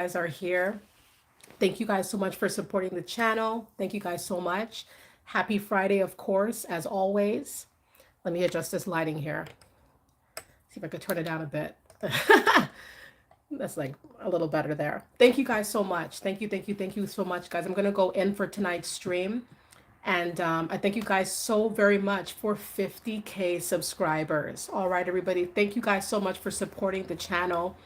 guys are here. Thank you guys so much for supporting the channel. Thank you guys so much. Happy Friday, of course, as always. Let me adjust this lighting here. See if I could turn it down a bit. That's like a little better there. Thank you guys so much. Thank you so much, guys. I'm going to go in for tonight's stream. And I thank you guys so very much for 50K subscribers. All right, everybody. Thank you guys so much for supporting the channel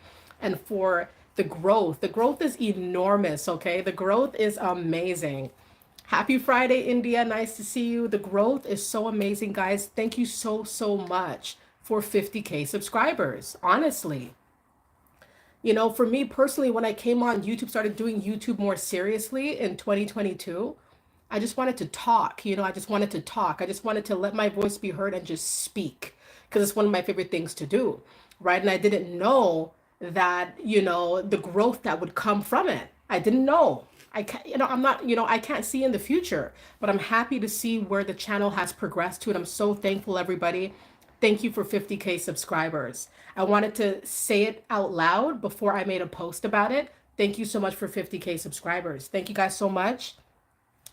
and for the growth. The growth is enormous, okay? The growth is amazing. Happy Friday, India. Nice to see you. The growth is so amazing, guys. Thank you so much for 50K subscribers. Honestly, for me personally, when I came on YouTube, started doing YouTube more seriously in 2022, I just wanted to talk. I just wanted to talk. I just wanted to let my voice be heard and just speak because it's one of my favorite things to do, right? And I didn't know that, the growth that would come from it. I didn't know. I can't, I'm not, I can't see in the future, but I'm happy to see where the channel has progressed to. And I'm so thankful, everybody. Thank you for 50K subscribers. I wanted to say it out loud before I made a post about it. Thank you so much for 50K subscribers. Thank you guys so much.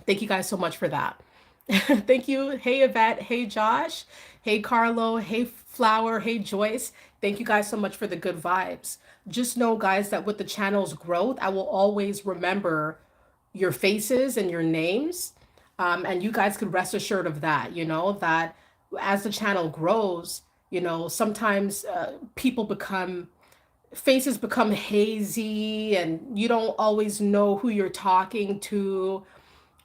Thank you guys so much for that. Thank you. Hey, Yvette. Hey, Josh. Hey, Carlo. Hey, Flower. Hey, Joyce. Thank you guys so much for the good vibes. Just know, guys, that with the channel's growth, I will always remember your faces and your names. And you guys could rest assured of that, that as the channel grows, sometimes faces become hazy and you don't always know who you're talking to.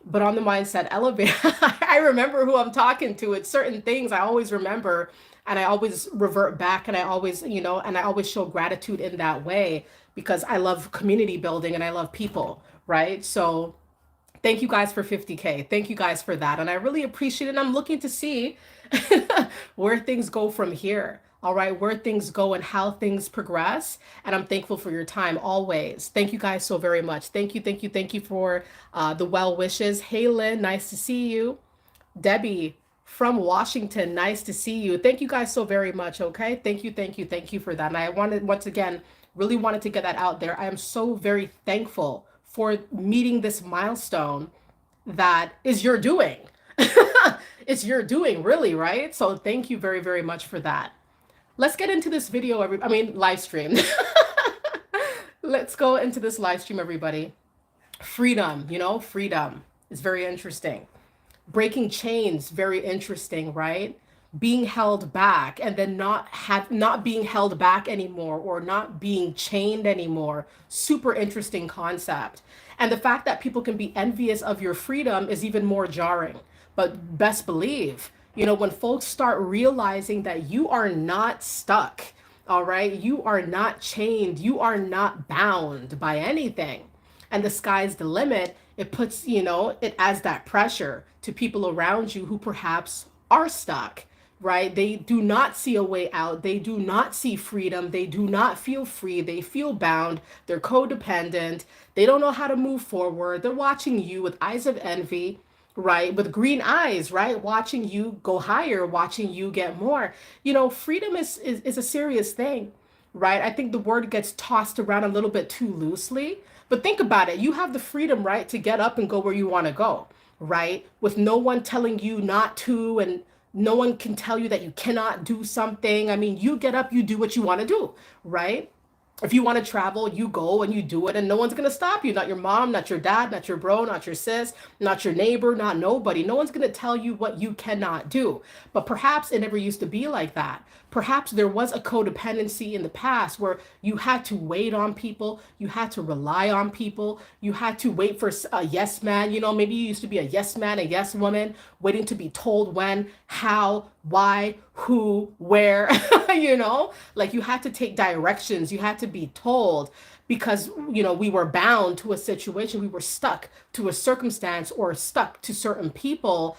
But on the mindset elevator, I remember who I'm talking to. It's certain things I always remember and I always revert back and I always, and I always show gratitude in that way because I love community building and I love people, right? So thank you guys for 50K. Thank you guys for that. And I really appreciate it. And I'm looking to see where things go from here. All right, where things go and how things progress. And I'm thankful for your time always. Thank you guys so very much. Thank you for the well wishes. Hey, Lynn, nice to see you. Debbie from Washington, nice to see you. Thank you guys so very much. Okay, thank you for that. And I wanted, once again, really wanted to get that out there. I am so very thankful for meeting this milestone that is your doing. It's your doing, really, right? So thank you very much for that. Let's get into this video, live stream. Let's go into this live stream, everybody. Freedom, freedom is very interesting. Breaking chains, very interesting, right? Being held back and then not being held back anymore or not being chained anymore. Super interesting concept. And the fact that people can be envious of your freedom is even more jarring. But best believe, when folks start realizing that you are not stuck, all right, you are not chained, you are not bound by anything, and the sky's the limit, it puts, it adds that pressure to people around you who perhaps are stuck, right? They do not see a way out. They do not see freedom. They do not feel free. They feel bound. They're codependent. They don't know how to move forward. They're watching you with eyes of envy, right? With green eyes, right? Watching you go higher, watching you get more. Freedom is a serious thing, right? I think the word gets tossed around a little bit too loosely, but think about it. You have the freedom, right, to get up and go where you want to go, right? With no one telling you not to, and no one can tell you that you cannot do something. I mean, you get up, you do what you want to do, right? If you want to travel, you go and you do it, and no one's going to stop you. Not your mom, not your dad, not your bro, not your sis, not your neighbor, not nobody. No one's going to tell you what you cannot do. But perhaps it never used to be like that. Perhaps there was a codependency in the past where you had to wait on people, you had to rely on people, you had to wait for a yes man. Maybe you used to be a yes man, a yes woman, waiting to be told when, how, why, who, where, like you had to take directions, you had to be told because, we were bound to a situation, we were stuck to a circumstance or stuck to certain people.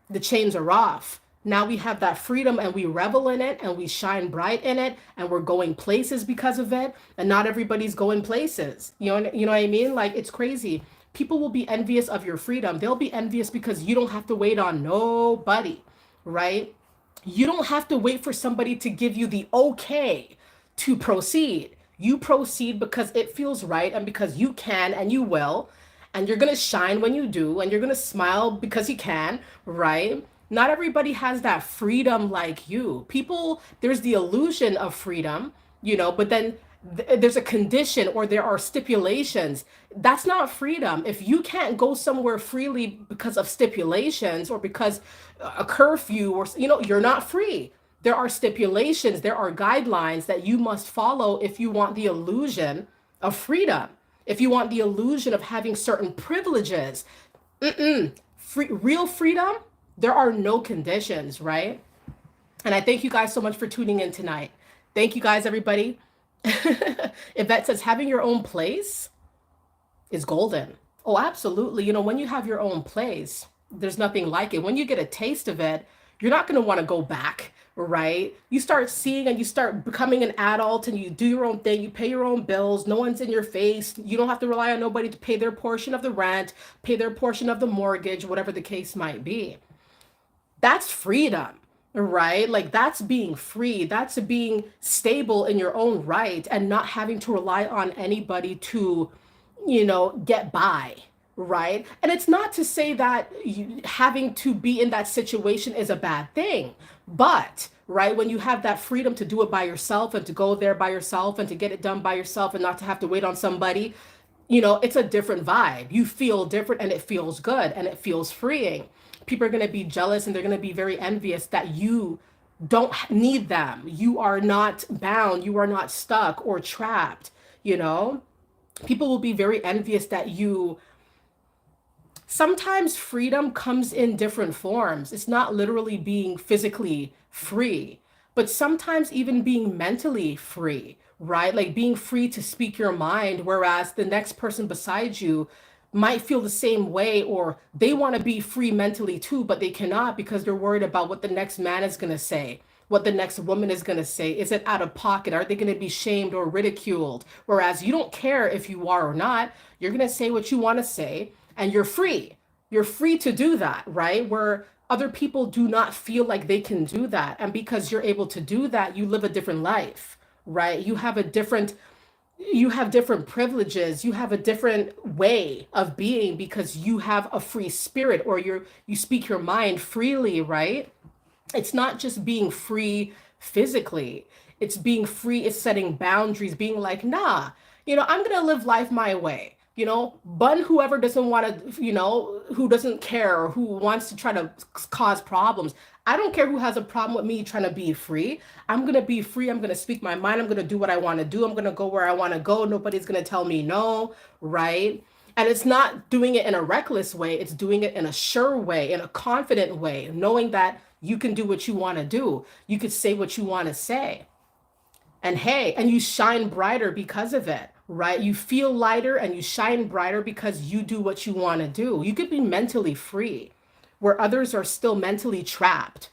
The chains are off. Now we have that freedom and we revel in it and we shine bright in it and we're going places because of it. And not everybody's going places. You know what I mean? Like, it's crazy. People will be envious of your freedom. They'll be envious because you don't have to wait on nobody, right? You don't have to wait for somebody to give you the okay to proceed. You proceed because it feels right and because you can and you will. And you're going to shine when you do. And you're going to smile because you can, right? Not everybody has that freedom like you. People, there's the illusion of freedom, but then there's a condition or there are stipulations. That's not freedom. If you can't go somewhere freely because of stipulations or because a curfew or, you're not free. There are stipulations, there are guidelines that you must follow if you want the illusion of freedom. If you want the illusion of having certain privileges, real freedom, there are no conditions, right? And I thank you guys so much for tuning in tonight. Thank you guys, everybody. Yvette says having your own place is golden. Oh, absolutely. When you have your own place, there's nothing like it. When you get a taste of it, you're not going to want to go back, right? You start seeing and you start becoming an adult and you do your own thing. You pay your own bills. No one's in your face. You don't have to rely on nobody to pay their portion of the rent, pay their portion of the mortgage, whatever the case might be. That's freedom, right? Like that's being free. That's being stable in your own right and not having to rely on anybody to, get by, right? And it's not to say that having to be in that situation is a bad thing, but right, when you have that freedom to do it by yourself and to go there by yourself and to get it done by yourself and not to have to wait on somebody, it's a different vibe. You feel different and it feels good and it feels freeing. People are going to be jealous and they're going to be very envious that you don't need them. You are not bound. You are not stuck or trapped, People will be very envious that you. Sometimes freedom comes in different forms. It's not literally being physically free, but sometimes even being mentally free, right? Like being free to speak your mind, whereas the next person beside you might feel the same way, or they want to be free mentally too, but they cannot because they're worried about what the next man is going to say, what the next woman is going to say. Is it out of pocket? Are they going to be shamed or ridiculed? Whereas you don't care if you are or not. You're going to say what you want to say and you're free. You're free to do that, right? Where other people do not feel like they can do that. And because you're able to do that, you live a different life, right? You have different privileges, you have a different way of being because you have a free spirit, or you speak your mind freely, right? It's not just being free physically, it's being free, it's setting boundaries, being like, nah, I'm gonna live life my way. Bun whoever doesn't want to, who doesn't care or who wants to try to cause problems. I don't care who has a problem with me trying to be free. I'm going to be free. I'm going to speak my mind. I'm going to do what I want to do. I'm going to go where I want to go. Nobody's going to tell me no, right? And it's not doing it in a reckless way. It's doing it in a sure way, in a confident way, knowing that you can do what you want to do. You could say what you want to say. And hey, and you shine brighter because of it, right? You feel lighter and you shine brighter because you do what you want to do. You could be mentally free where others are still mentally trapped,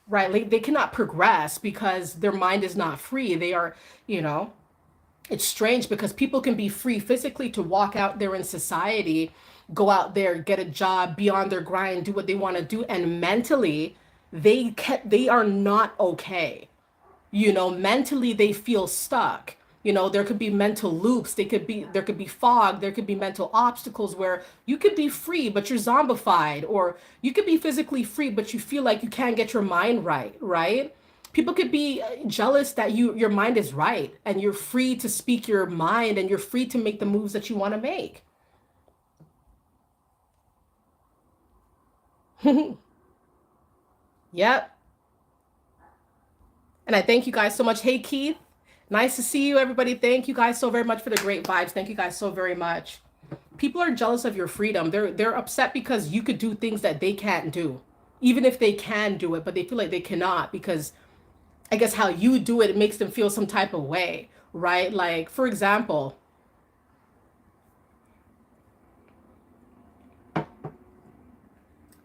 right? Like they cannot progress because their mind is not free. They are, it's strange because people can be free physically to walk out there in society, go out there, get a job, be on their grind, do what they want to do. And mentally, they are not okay. Mentally they feel stuck. There could be mental loops, there could be fog, there could be mental obstacles where you could be free but you're zombified, or you could be physically free but you feel like you can't get your mind right? People could be jealous that your mind is right and you're free to speak your mind and you're free to make the moves that you want to make. Yep. And I thank you guys so much. Hey, Keith. Nice to see you, everybody. Thank you guys so very much for the great vibes. Thank you guys so very much. People are jealous of your freedom. They're upset because you could do things that they can't do. Even if they can do it, but they feel like they cannot because I guess how you do it, it makes them feel some type of way, right? Like, for example,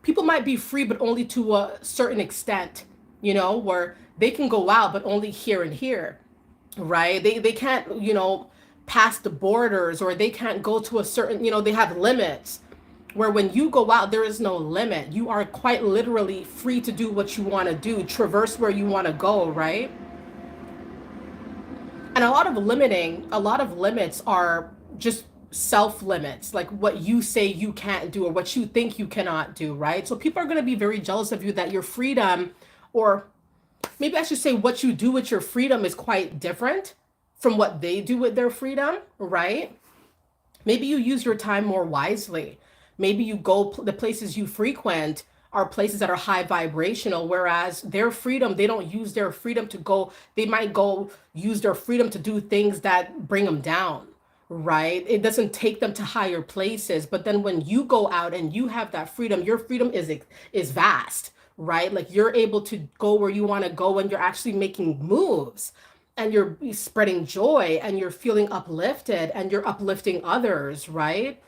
people might be free, but only to a certain extent, where they can go out, but only here and here, right? They can't, pass the borders, or they can't go to a certain, they have limits. Where when you go out, there is no limit. You are quite literally free to do what you want to do, traverse where you want to go, right? And a lot of limits are just self limits, like what you say you can't do or what you think you cannot do, right? So people are going to be very jealous of you that your freedom, or maybe I should say what you do with your freedom, is quite different from what they do with their freedom, right? Maybe you use your time more wisely. Maybe you go, the places you frequent are places that are high vibrational, whereas their freedom, they don't use their freedom to go, they might go use their freedom to do things that bring them down, right? It doesn't take them to higher places. But then when you go out and you have that freedom, your freedom is vast, right? Like you're able to go where you want to go and you're actually making moves and you're spreading joy and you're feeling uplifted and you're uplifting others, right?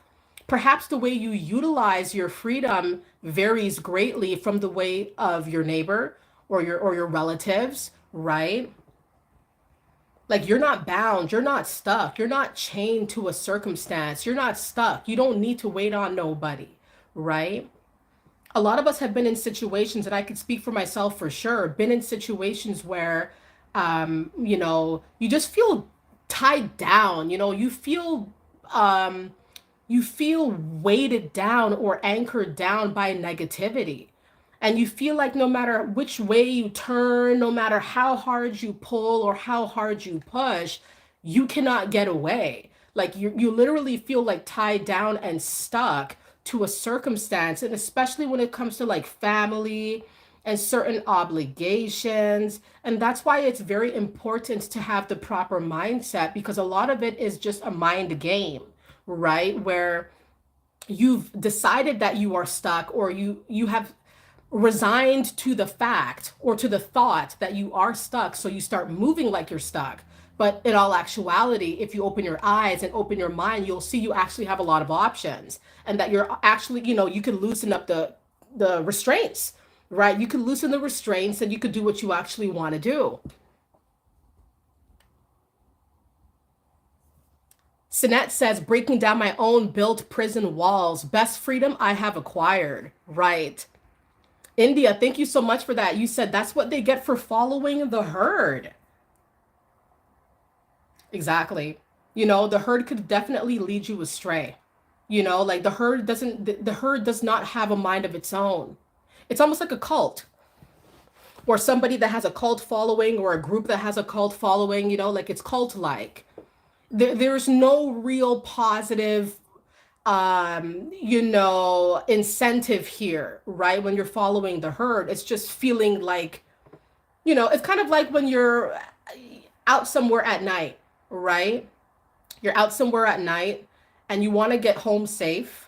Perhaps the way you utilize your freedom varies greatly from the way of your neighbor or your relatives, right? Like you're not bound, you're not stuck, you're not chained to a circumstance, you're not stuck. You don't need to wait on nobody, right? A lot of us have been in situations, and I could speak for myself for sure, been in situations where you just feel tied down, um you feel weighted down or anchored down by negativity. And you feel like no matter which way you turn, no matter how hard you pull or how hard you push, you cannot get away. Like you literally feel like tied down and stuck to a circumstance. And especially when it comes to like family and certain obligations. And that's why it's very important to have the proper mindset, because a lot of it is just a mind game, right? Where you've decided that you are stuck, or you have resigned to the fact or to the thought that you are stuck, so you start moving like you're stuck. But in all actuality, if you open your eyes and open your mind, you'll see you actually have a lot of options, and that you're actually, you can loosen up the restraints, right? You can loosen the restraints and you could do what you actually want to do. Sinette says, breaking down my own built prison walls, best freedom I have acquired. Right. India, thank you so much for that. You said that's what they get for following the herd. Exactly. The herd could definitely lead you astray. Like the herd does not have a mind of its own. It's almost like a cult, or somebody that has a cult following, or a group that has a cult following, like it's cult like. There's no real positive incentive here, right? When you're following the herd, it's just feeling like, it's kind of like when you're out somewhere at night, right? You're out somewhere at night and you want to get home safe,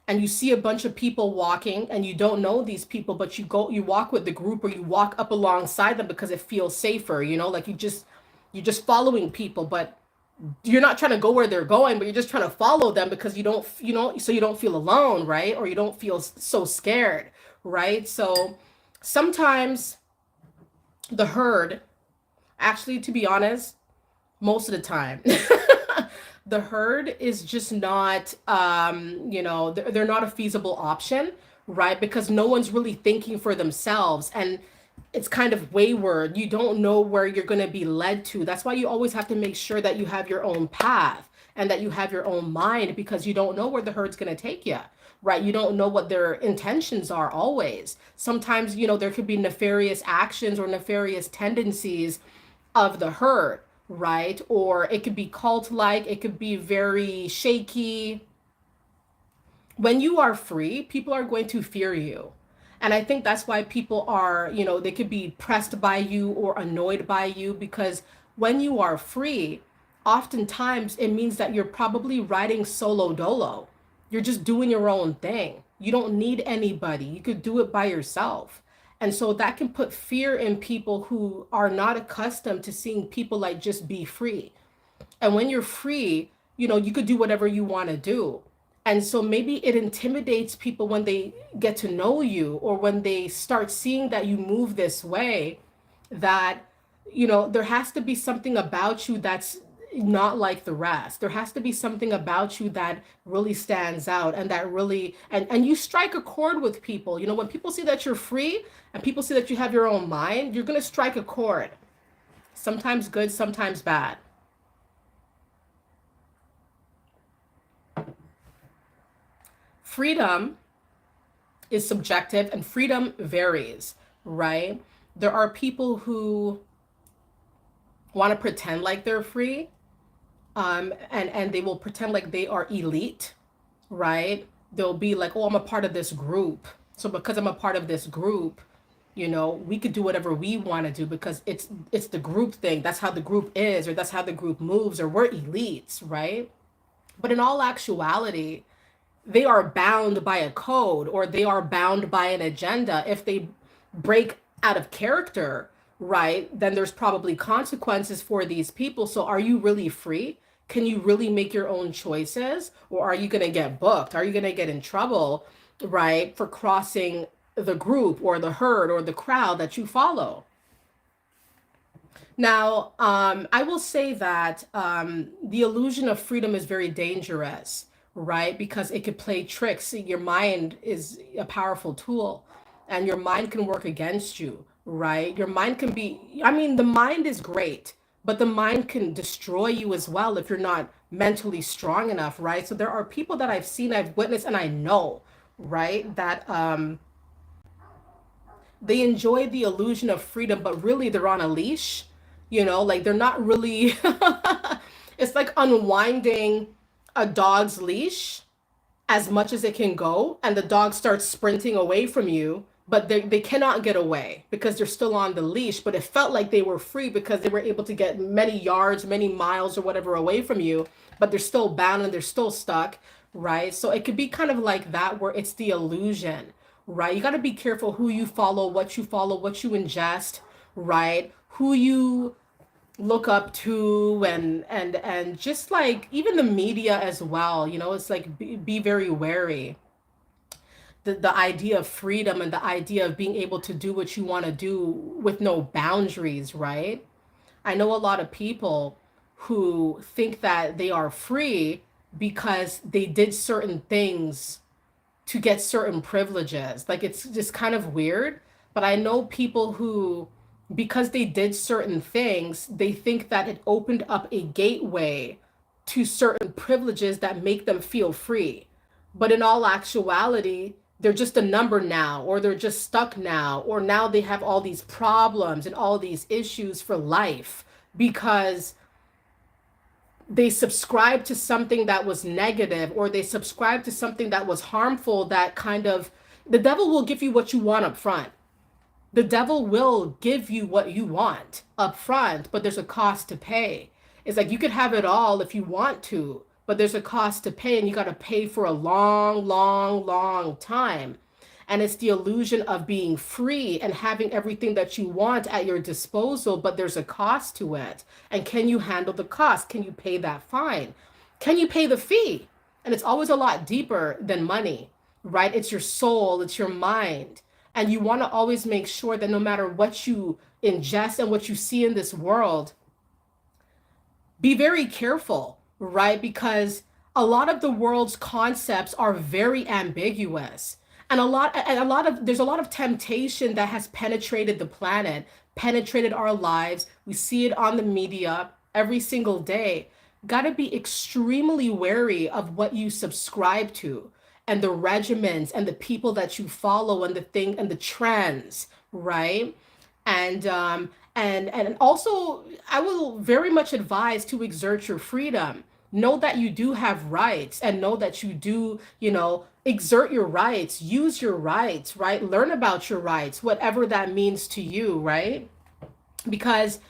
and you see a bunch of people walking and you don't know these people, but you walk with the group, or you walk up alongside them because it feels safer, like you're just following people, but you're not trying to go where they're going, but you're just trying to follow them because so you don't feel alone, right? Or you don't feel so scared, right? So sometimes the herd, actually, to be honest, most of the time, the herd is just not, they're not a feasible option, right? Because no one's really thinking for themselves. And it's kind of wayward. You don't know where you're going to be led to. That's why you always have to make sure that you have your own path and that you have your own mind, because you don't know where the herd's going to take you, right? You don't know what their intentions are always. Sometimes, there could be nefarious actions or nefarious tendencies of the herd, right? Or it could be cult like, it could be very shaky. When you are free, people are going to fear you. And I think that's why people are, they could be pressed by you or annoyed by you, because when you are free, oftentimes it means that you're probably riding solo dolo. You're just doing your own thing. You don't need anybody. You could do it by yourself. And so that can put fear in people who are not accustomed to seeing people like just be free. And when you're free, you could do whatever you want to do. And so maybe it intimidates people when they get to know you, or when they start seeing that you move this way, that, there has to be something about you that's not like the rest. There has to be something about you that really stands out, and that really, and you strike a chord with people. When people see that you're free and people see that you have your own mind, you're going to strike a chord. Sometimes good, sometimes bad. freedom is subjective and freedom varies, right? There are people who want to pretend like they're free, and they will pretend like they are elite, right? They'll be like, oh, I'm a part of this group. So because I'm a part of this group, we could do whatever we want to do because it's the group thing. That's how the group is, or that's how the group moves, or we're elites, right? But in all actuality, they are bound by a code or they are bound by an agenda. If they break out of character, right, then there's probably consequences for these people. So are you really free? Can you really make your own choices? Or are you going to get booked? Are you going to get in trouble, right, for crossing the group or the herd or the crowd that you follow? Now, I will say that the illusion of freedom is very dangerous, right? Because it could play tricks. Your mind is a powerful tool, and your mind can work against you, right? Your mind can be, I mean, the mind is great, but the mind can destroy you as well if you're not mentally strong enough, right? So there are people that I've seen, I've witnessed, and I know, right, that they enjoy the illusion of freedom, but really they're on a leash, like they're not really, it's like unwinding a dog's leash as much as it can go, and the dog starts sprinting away from you, but they cannot get away because they're still on the leash. But it felt like they were free because they were able to get many yards, many miles, or whatever away from you, but they're still bound and they're still stuck, right? So it could be kind of like that, where it's the illusion, right? You got to be careful who you follow, what you ingest, right? Who you look up to, and just like even the media as well, it's like be very wary. The idea of freedom and the idea of being able to do what you want to do with no boundaries, right? I know a lot of people who think that they are free because they did certain things to get certain privileges. Like it's just kind of weird. But I know people who, because they did certain things, they think that it opened up a gateway to certain privileges that make them feel free. But in all actuality, they're just a number now, or they're just stuck now, or now they have all these problems and all these issues for life because they subscribed to something that was negative, or they subscribed to something that was harmful. That kind of, the devil will give you what you want up front. The devil will give you what you want up front, but there's a cost to pay. It's like you could have it all if you want to, but there's a cost to pay, and you got to pay for a long, long, long time. And it's the illusion of being free and having everything that you want at your disposal, but there's a cost to it. And can you handle the cost? Can you pay that fine? Can you pay the fee? And it's always a lot deeper than money, right? It's your soul, it's your mind. And you want to always make sure that no matter what you ingest and what you see in this world, be very careful, right? Because a lot of the world's concepts are very ambiguous. There's a lot of temptation that has penetrated the planet, penetrated our lives. We see it on the media every single day. Got to be extremely wary of what you subscribe to, and the regimens and the people that you follow, and the thing and the trends, right? And also, I will very much advise to exert your freedom. Know that you do have rights, and know that you do, exert your rights, use your rights, right? Learn about your rights, whatever that means to you, right? Because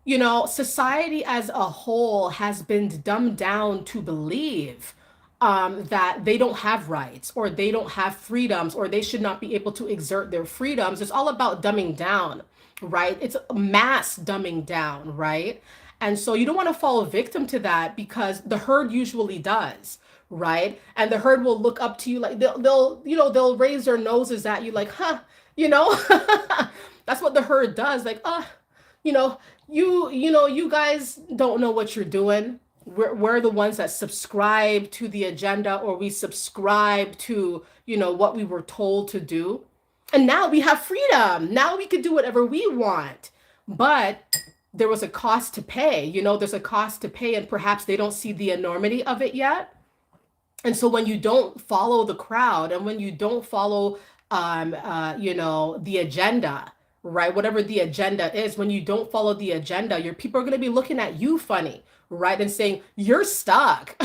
society as a whole has been dumbed down to believe that they don't have rights, or they don't have freedoms, or they should not be able to exert their freedoms. It's all about dumbing down, right? It's mass dumbing down, right? And so you don't want to fall victim to that, because the herd usually does, right? And the herd will look up to you like they'll raise their noses at you like, huh, you know? That's what the herd does. Like, you know, you guys don't know what you're doing. We're the ones that subscribe to the agenda, or we subscribe to, what we were told to do. And now we have freedom. Now we can do whatever we want. But there was a cost to pay. There's a cost to pay, and perhaps they don't see the enormity of it yet. And so when you don't follow the crowd and when you don't follow the agenda, right, whatever the agenda is, when you don't follow the agenda, your people are going to be looking at you funny, right, and saying you're stuck.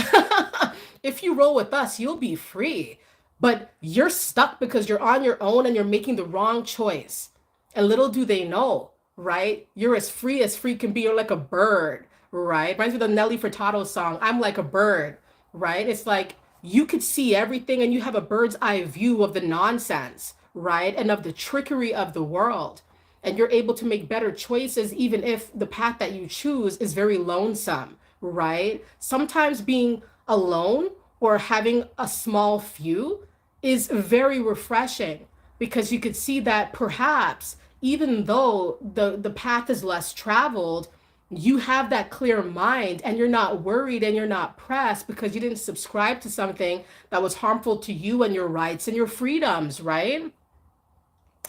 If you roll with us, you'll be free, but you're stuck because you're on your own and you're making the wrong choice. And little do they know, right, you're as free can be. You're like a bird, right? Reminds me of the Nelly Furtado song, I'm like a bird, right? It's like you could see everything and you have a bird's eye view of the nonsense, right? And of the trickery of the world. And you're able to make better choices, even if the path that you choose is very lonesome, right? Sometimes being alone or having a small few is very refreshing because you could see that perhaps even though the path is less traveled, you have that clear mind and you're not worried and you're not pressed because you didn't subscribe to something that was harmful to you and your rights and your freedoms, right?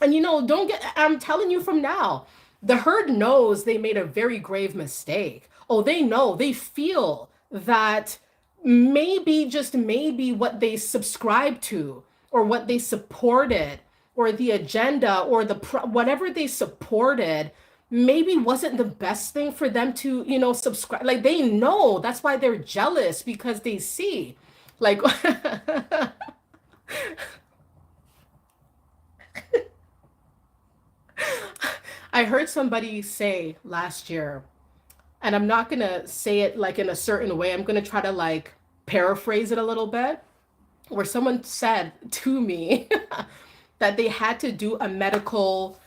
And don't get, I'm telling you from now, the herd knows they made a very grave mistake. Oh, they know, they feel that maybe, just maybe, what they subscribed to or what they supported or the agenda or whatever they supported maybe wasn't the best thing for them to, subscribe. Like they know that's why they're jealous because they see, like, I heard somebody say last year, and I'm not gonna say it like in a certain way. I'm gonna try to like paraphrase it a little bit, where someone said to me that they had to do a medical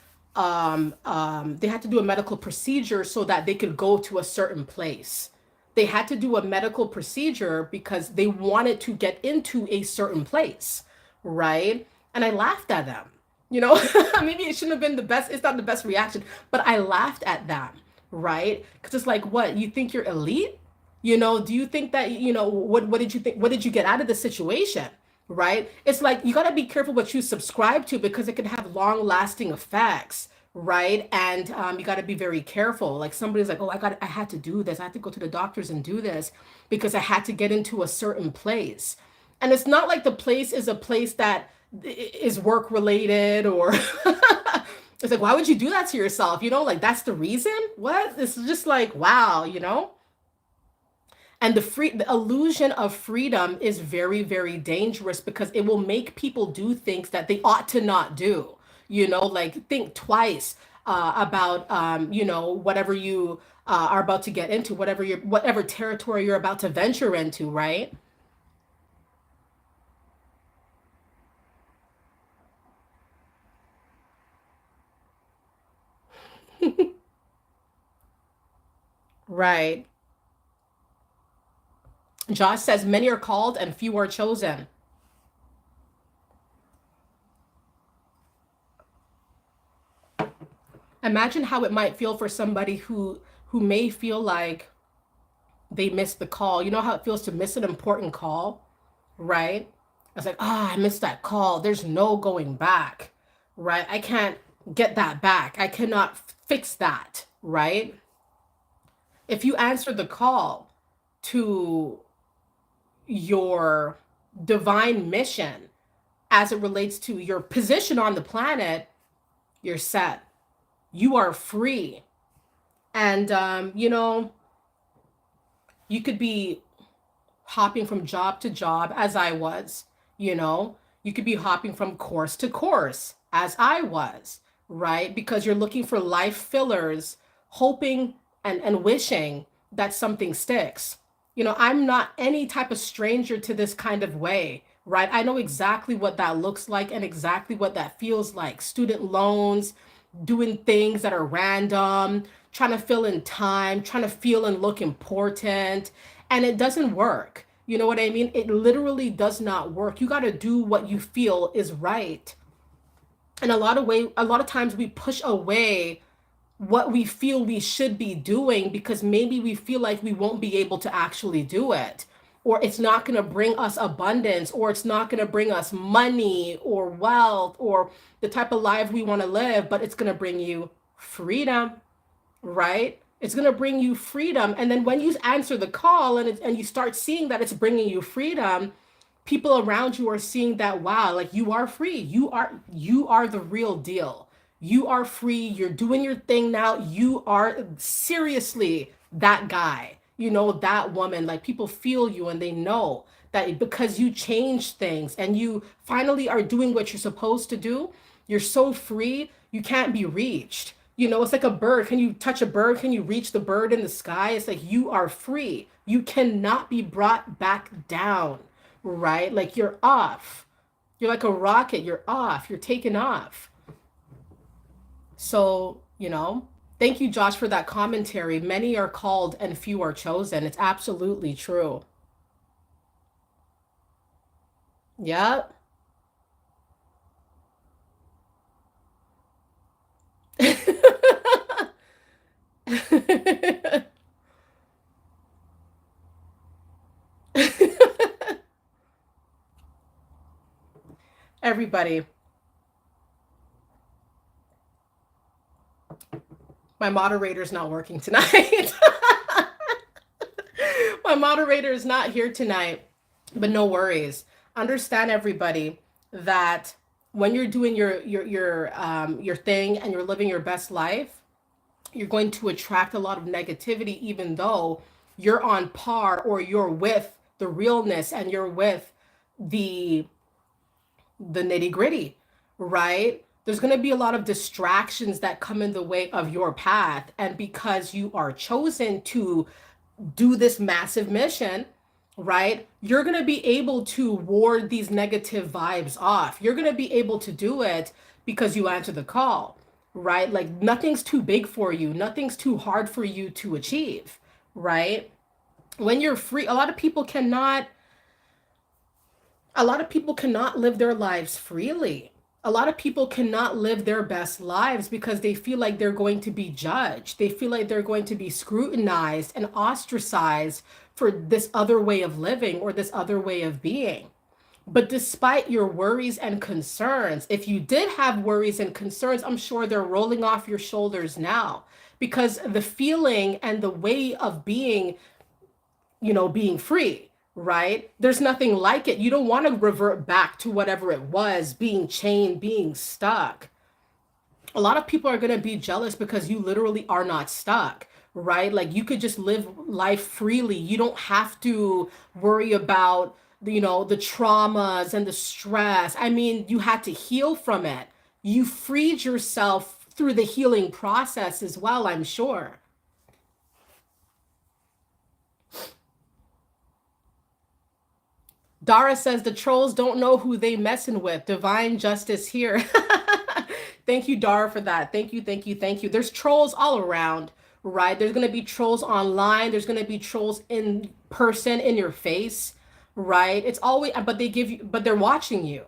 procedure so that they could go to a certain place. They had to do a medical procedure because they wanted to get into a certain place, right? And I laughed at them. You know, maybe it shouldn't have been the best, it's not the best reaction, but I laughed at them, right? Because it's like, what, you think you're elite? Do you think that, what did you think? What did you get out of the situation? Right? It's like you got to be careful what you subscribe to because it can have long lasting effects. Right. And you got to be very careful. Like somebody's like, oh, I had to do this. I had to go to the doctors and do this because I had to get into a certain place. And it's not like the place is a place that is work related or it's like, why would you do that to yourself? Like that's the reason? What? It's just like, wow. And the illusion of freedom is very, very dangerous because it will make people do things that they ought to not do. Like think twice about whatever you are about to get into, whatever territory you're about to venture into, right? Right. Josh says many are called and few are chosen. Imagine how it might feel for somebody who may feel like they missed the call. You know how it feels to miss an important call, right? It's like, I missed that call. There's no going back, right? I can't get that back. I cannot fix that, right? If you answer the call to your divine mission as it relates to your position on the planet, you're set. You are free. And, you could be hopping from job to job as I was, you know, you could be hopping from course to course as I was, right? Because you're looking for life fillers, hoping and wishing that something sticks. I'm not any type of stranger to this kind of way, right? I know exactly what that looks like and exactly what that feels like. Student loans, doing things that are random, trying to fill in time, trying to feel and look important, and it doesn't work. You know what I mean? It literally does not work. You got to do what you feel is right. And a lot of times we push away what we feel we should be doing because maybe we feel like we won't be able to actually do it, or it's not going to bring us abundance, or it's not going to bring us money or wealth or the type of life we want to live, but it's going to bring you freedom, right? It's going to bring you freedom. And then when you answer the call and you start seeing that it's bringing you freedom, people around you are seeing that, wow, like you are free. You are the real deal. You are free. You're doing your thing now. You are seriously that guy, that woman. Like people feel you and they know that because you changed things and you finally are doing what you're supposed to do, you're so free, you can't be reached. It's like a bird. Can you touch a bird? Can you reach the bird in the sky? It's like you are free. You cannot be brought back down, right? Like you're off. You're like a rocket. You're off. You're taken off. So, thank you, Josh, for that commentary. Many are called and few are chosen. It's absolutely true. Yep. Everybody, my moderator's not working tonight. My moderator is not here tonight, but no worries. Understand, everybody, that when you're doing your thing and you're living your best life, you're going to attract a lot of negativity, even though you're on par or you're with the realness and you're with the nitty gritty, right? There's going to be a lot of distractions that come in the way of your path. And because you are chosen to do this massive mission, right? You're going to be able to ward these negative vibes off. You're going to be able to do it because you answer the call, right? Like nothing's too big for you, nothing's too hard for you to achieve, right? When you're free, a lot of people cannot live their lives freely. A lot of people cannot live their best lives because they feel like they're going to be judged. They feel like they're going to be scrutinized and ostracized for this other way of living or this other way of being. But despite your worries and concerns, if you did have worries and concerns, I'm sure they're rolling off your shoulders now because the feeling and the way of being free, right? There's nothing like it. You don't want to revert back to whatever it was, being chained, being stuck. A lot of people are going to be jealous because you literally are not stuck, right? Like you could just live life freely. You don't have to worry about, the traumas and the stress. I mean, you had to heal from it. You freed yourself through the healing process as well, I'm sure. Dara says the trolls don't know who they messing with. Divine justice here. Thank you, Dara, for that. Thank you, thank you, thank you. There's trolls all around, right? There's gonna be trolls online. There's gonna be trolls in person, in your face, right? It's always, but they're watching you,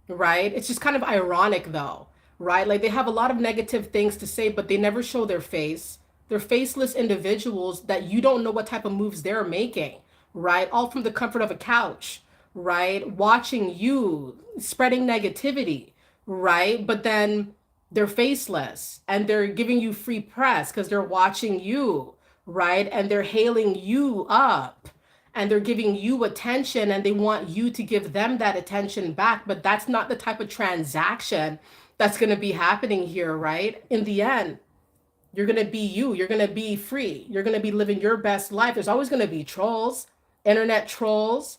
right? It's just kind of ironic though, right? Like they have a lot of negative things to say, but they never show their face. They're faceless individuals that you don't know what type of moves they're making, right? All from the comfort of a couch, right? Watching you spreading negativity, right? But then they're faceless and they're giving you free press because they're watching you, right? And they're hailing you up and they're giving you attention and they want you to give them that attention back. But that's not the type of transaction that's going to be happening here, right? In the end, you're going to be you. You're going to be free. You're going to be living your best life. There's always going to be trolls, internet trolls.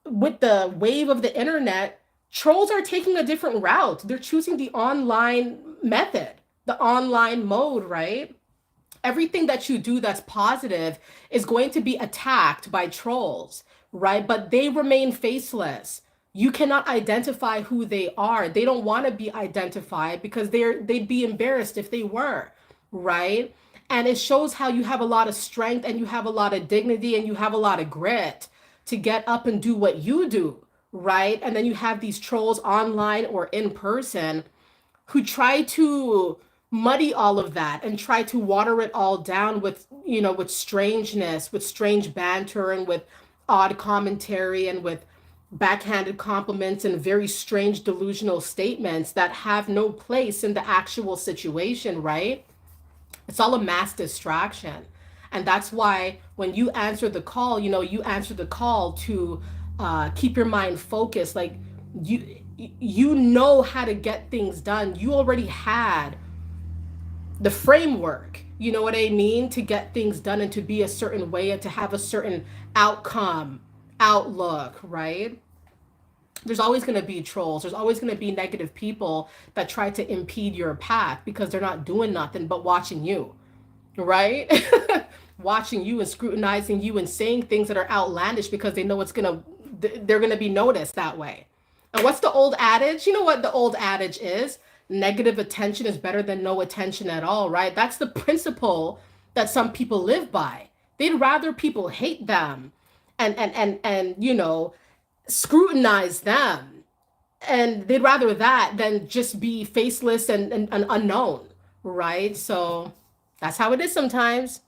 With the wave of the internet, trolls are taking a different route. They're choosing the online method, the online mode, right? Everything that you do that's positive is going to be attacked by trolls, right? But they remain faceless. You cannot identify who they are. They don't want to be identified because they'd be embarrassed if they were, right? And it shows how you have a lot of strength and you have a lot of dignity and you have a lot of grit to get up and do what you do, right? And then you have these trolls online or in person who try to muddy all of that and try to water it all down with, with strangeness, with strange banter and with odd commentary and with backhanded compliments and very strange delusional statements that have no place in the actual situation, right? It's all a mass distraction. And that's why when you answer the call, you answer the call to keep your mind focused. Like you know how to get things done. You already had the framework, you know what I mean, to get things done and to be a certain way and to have a certain outcome, outlook, right? There's always going to be trolls. There's always going to be negative people that try to impede your path because they're not doing nothing but watching you, right? Watching you and scrutinizing you and saying things that are outlandish because they know they're going to be noticed that way. And what's the old adage? You know what the old adage is? Negative attention is better than no attention at all, right? That's the principle that some people live by. They'd rather people hate them and scrutinize them. And they'd rather that than just be faceless and unknown, right? So that's how it is sometimes.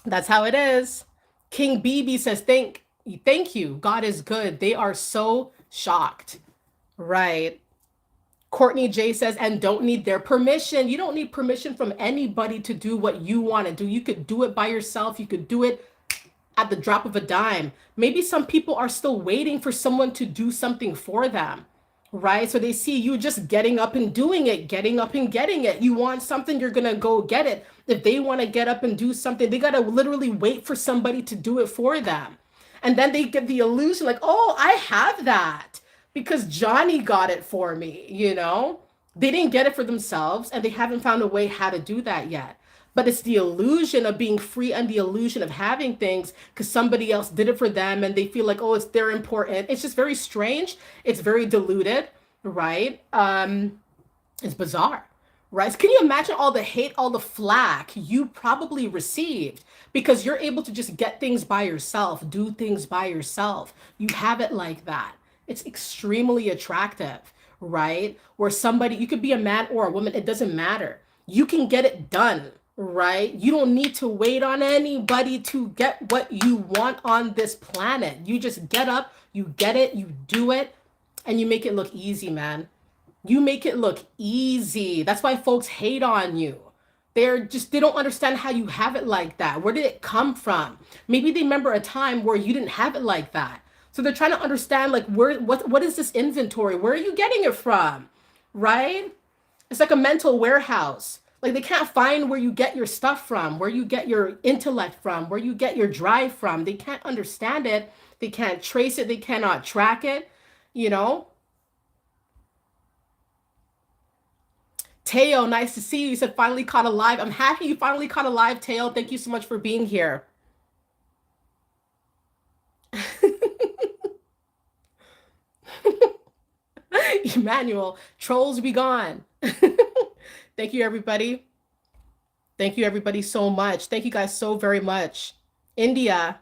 That's how it is. King BB says, thank you. God is good. They are so shocked. Right. Courtney J says, and don't need their permission. You don't need permission from anybody to do what you want to do. You could do it by yourself. You could do it at the drop of a dime. Maybe some people are still waiting for someone to do something for them, right? So they see you just getting up and doing it, getting up and getting it. You want something, you're going to go get it. If they want to get up and do something, they got to literally wait for somebody to do it for them. And then they get the illusion like, oh, I have that because Johnny got it for me, you know? They didn't get it for themselves and they haven't found a way how to do that yet. But it's the illusion of being free and the illusion of having things because somebody else did it for them and they feel like, oh, they're important. It's just very strange. It's very diluted, right? It's bizarre, right? So can you imagine all the hate, all the flack you probably received because you're able to just get things by yourself, do things by yourself. You have it like that. It's extremely attractive, right? Where somebody, you could be a man or a woman, it doesn't matter. You can get it done, right? You don't need to wait on anybody to get what you want on this planet. You just get up, you get it, you do it, and you make it look easy, man. You make it look easy. That's why folks hate on you. They don't understand how you have it like that. Where did it come from? Maybe they remember a time where you didn't have it like that. So they're trying to understand like what is this inventory? Where are you getting it from? Right? It's like a mental warehouse. Like they can't find where you get your stuff from, where you get your intellect from, where you get your drive from. They can't understand it. They can't trace it. They cannot track it, you know? Teo, nice to see you. You said finally caught alive. I'm happy you finally caught alive, Teo. Thank you so much for being here. Emmanuel, trolls be gone. Thank you, everybody. Thank you, everybody, so much. Thank you guys so very much. India,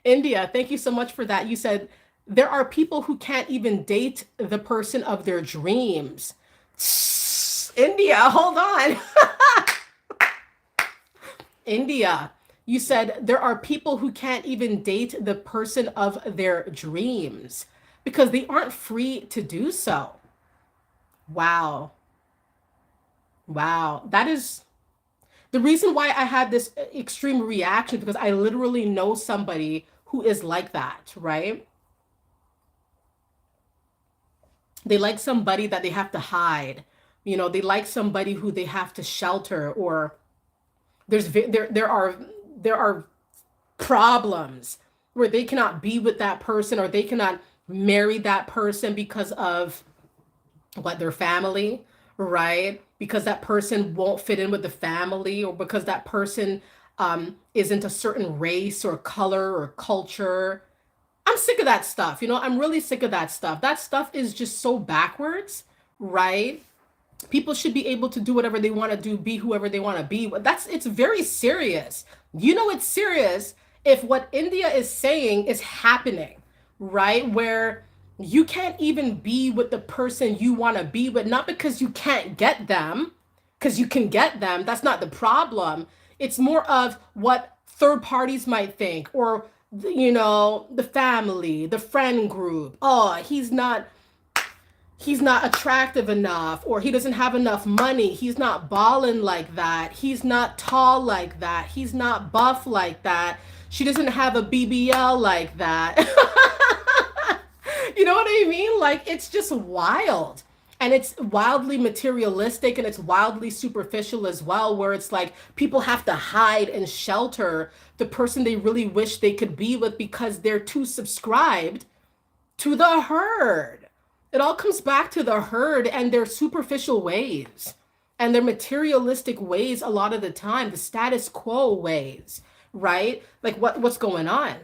India, thank you so much for that. You said there are people who can't even date the person of their dreams. India, hold on. India, you said there are people who can't even date the person of their dreams because they aren't free to do so. Wow. Wow. That is the reason why I had this extreme reaction because I literally know somebody who is like that, right? They like somebody that they have to hide. You know, they like somebody who they have to shelter or there are problems where they cannot be with that person or they cannot marry that person because of their family, right? Because that person won't fit in with the family or because that person isn't a certain race or color or culture. I'm sick of that stuff. You know, I'm really sick of that stuff. That stuff is just so backwards, right? People should be able to do whatever they want to do, be whoever they want to be. It's very serious. You know, it's serious if what India is saying is happening, right? Where you can't even be with the person you want to be with, not because you can't get them, because you can get them. That's not the problem. It's more of what third parties might think or, you know, the family, the friend group. Oh, he's not attractive enough, or he doesn't have enough money. He's not balling like that. He's not tall like that. He's not buff like that. She doesn't have a BBL like that. You know what I mean? Like, it's just wild. And it's wildly materialistic and it's wildly superficial as well, where it's like people have to hide and shelter the person they really wish they could be with because they're too subscribed to the herd. It all comes back to the herd and their superficial ways and their materialistic ways a lot of the time, the status quo ways, right? Like what's going on?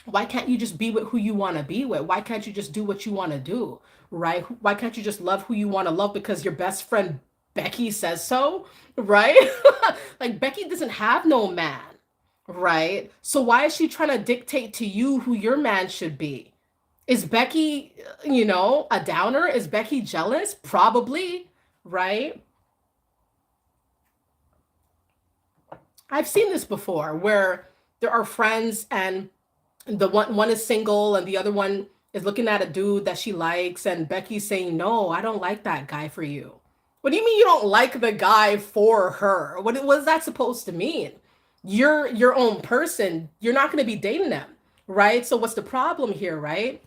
Why can't you just be with who you want to be with? Why can't you just do what you want to do, right? Why can't you just love who you want to love because your best friend Becky says so, right? Like Becky doesn't have no man, right? So why is she trying to dictate to you who your man should be? Is Becky, a downer? Is Becky jealous? Probably, right? I've seen this before where there are friends and the one is single and the other one is looking at a dude that she likes and Becky's saying, "No, I don't like that guy for you." What do you mean you don't like the guy for her? What is that supposed to mean? You're your own person. You're not going to be dating them, right? So what's the problem here, right?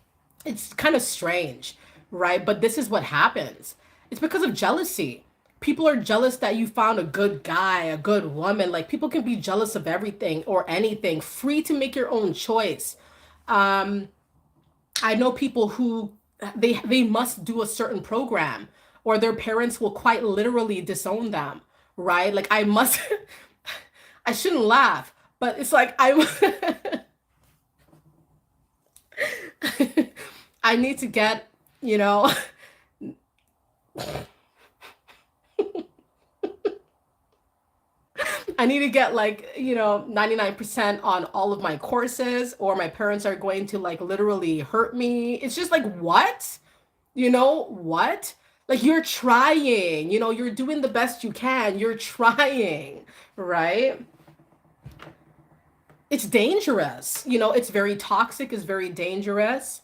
It's kind of strange, right? But this is what happens. It's because of jealousy. People are jealous that you found a good guy, a good woman. Like people can be jealous of everything or anything, free to make your own choice. Um, I know people who they must do a certain program or their parents will quite literally disown them, right? Like I must I shouldn't laugh, but it's like I I need to get, you know, I need to get like, 99% on all of my courses, or my parents are going to like literally hurt me. It's just like, what? What? Like you're trying, you're doing the best you can. You're trying, right? It's dangerous. It's very toxic, it's very dangerous.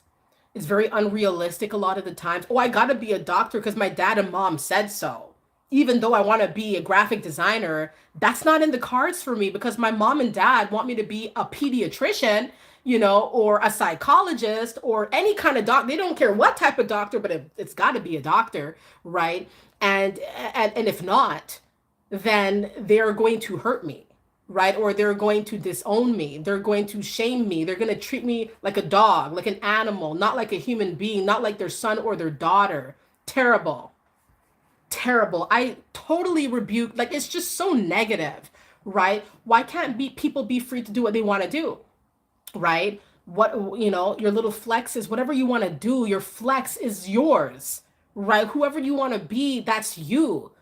It's very unrealistic a lot of the times. Oh, I gotta be a doctor because my dad and mom said so. Even though I want to be a graphic designer, that's not in the cards for me because my mom and dad want me to be a pediatrician, or a psychologist or any kind of doc. They don't care what type of doctor, but it's got to be a doctor, right? And if not, then they're going to hurt me, right? Or they're going to disown me. They're going to shame me. They're going to treat me like a dog, like an animal, not like a human being, not like their son or their daughter. Terrible. Terrible. I totally rebuke, like it's just so negative, right? Why can't people be free to do what they want to do, right? Your little flex is whatever you want to do. Your flex is yours, right? Whoever you want to be, that's you.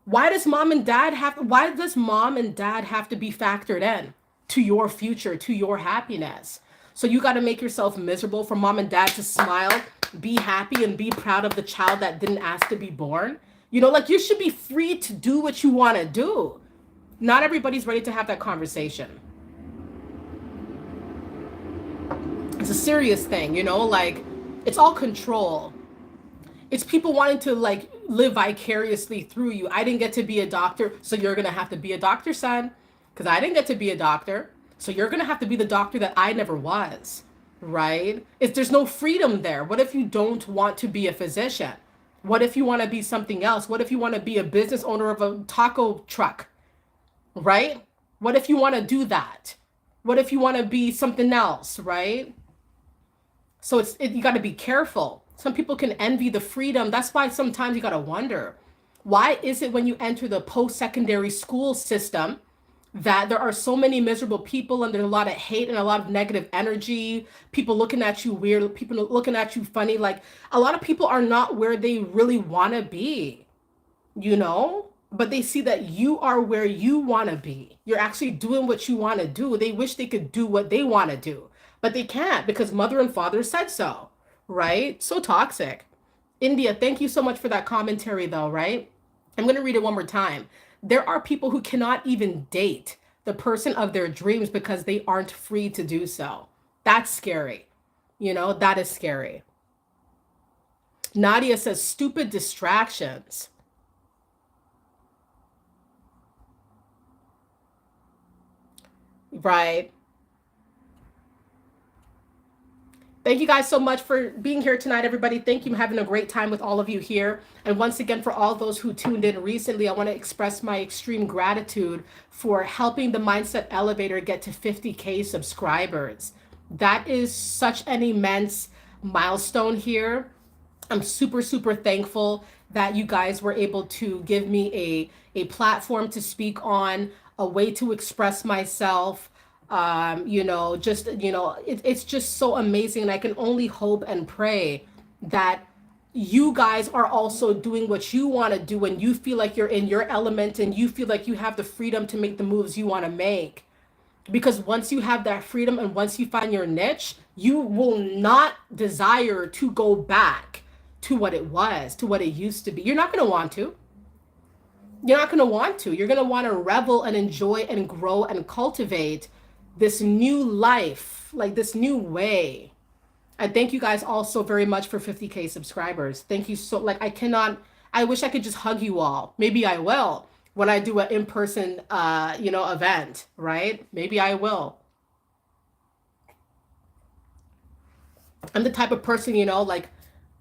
Why does mom and dad have to be factored in to your future, to your happiness? So you got to make yourself miserable for mom and dad to smile, be happy, and be proud of the child that didn't ask to be born? Like you should be free to do what you want to do. Not everybody's ready to have that conversation. It's a serious thing, like it's all control. It's people wanting to like live vicariously through you. I didn't get to be a doctor, so you're gonna have to be a doctor, son. Because I didn't get to be a doctor, so you're gonna have to be the doctor that I never was, right? If there's no freedom there, what if you don't want to be a physician? What if you want to be something else? What if you want to be a business owner of a taco truck, right? What if you want to do that? What if you want to be something else, right? So you got to be careful. Some people can envy the freedom. That's why sometimes you got to wonder, why is it when you enter the post-secondary school system that there are so many miserable people and there's a lot of hate and a lot of negative energy, people looking at you weird, people looking at you funny. Like a lot of people are not where they really want to be, but they see that you are where you want to be. You're actually doing what you want to do. They wish they could do what they want to do, but they can't because mother and father said so, right? So toxic. India, thank you so much for that commentary though, right? I'm going to read it one more time. There are people who cannot even date the person of their dreams because they aren't free to do so. That's scary. That is scary. Nadia says stupid distractions. Right. Thank you guys so much for being here tonight, everybody. Thank you. I'm having a great time with all of you here. And once again, for all those who tuned in recently, I want to express my extreme gratitude for helping the Mindset Elevator get to 50K subscribers. That is such an immense milestone here. I'm super, super thankful that you guys were able to give me a platform to speak on, a way to express myself. It's just so amazing. And I can only hope and pray that you guys are also doing what you want to do and you feel like you're in your element and you feel like you have the freedom to make the moves you want to make. Because once you have that freedom and once you find your niche, you will not desire to go back to what it was, to what it used to be. You're not going to want to. You're not going to want to. You're going to want to revel and enjoy and grow and cultivate this new life, like this new way. I thank you guys all so very much for 50K subscribers. Thank you so, like, I wish I could just hug you all. Maybe I will when I do an in-person, event, right? Maybe I will. I'm the type of person, like,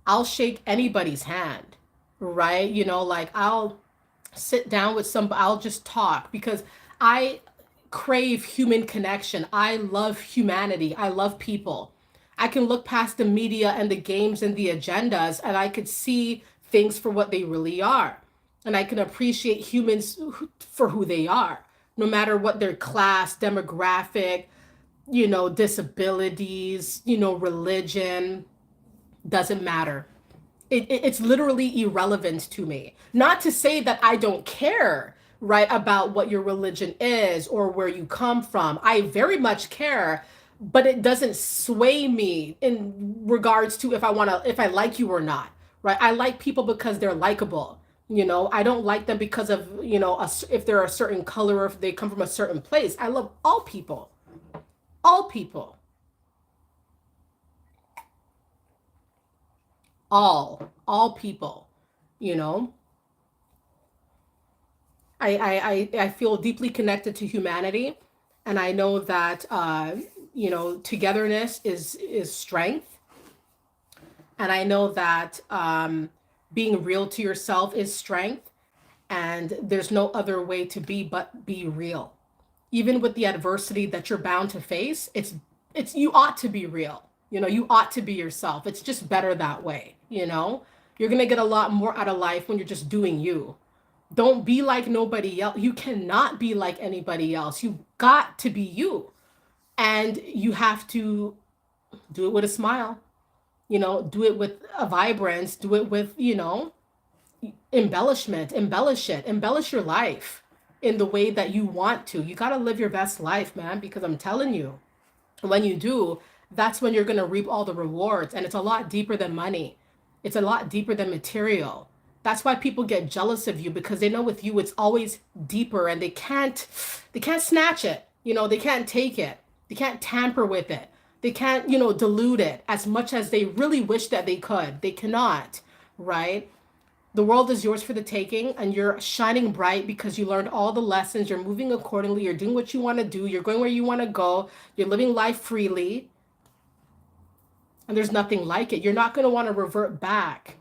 I'll shake anybody's hand, right? Like, I'll sit down with I'll just talk because I crave human connection. I love humanity. I love people. I can look past the media and the games and the agendas and I could see things for what they really are. And I can appreciate humans for who they are, no matter what their class, demographic, disabilities, religion, doesn't matter. It's literally irrelevant to me. Not to say that I don't care, right, about what your religion is or where you come from. I very much care, but it doesn't sway me in regards to if I like you or not, right? I like people because they're likable. I don't like them because of, if they're a certain color or if they come from a certain place. I love all people. All people. All people, you know. I feel deeply connected to humanity, and I know that togetherness is strength, and I know that being real to yourself is strength, and there's no other way to be but be real. Even with the adversity that you're bound to face, it's you ought to be real. You ought to be yourself. It's just better that way. You're going to get a lot more out of life when you're just doing you. Don't be like nobody else. You cannot be like anybody else. You got to be you. And you have to do it with a smile. Do it with a vibrance, do it with, embellishment, embellish your life in the way that you want to. You got to live your best life, man, because I'm telling you, when you do, that's when you're going to reap all the rewards. And it's a lot deeper than money. It's a lot deeper than material. That's why people get jealous of you, because they know with you it's always deeper and they can't snatch it. They can't take it. They can't tamper with it. They can't, dilute it as much as they really wish that they could. They cannot, right? The world is yours for the taking, and you're shining bright because you learned all the lessons. You're moving accordingly. You're doing what you want to do. You're going where you want to go. You're living life freely. And there's nothing like it. You're not going to want to revert back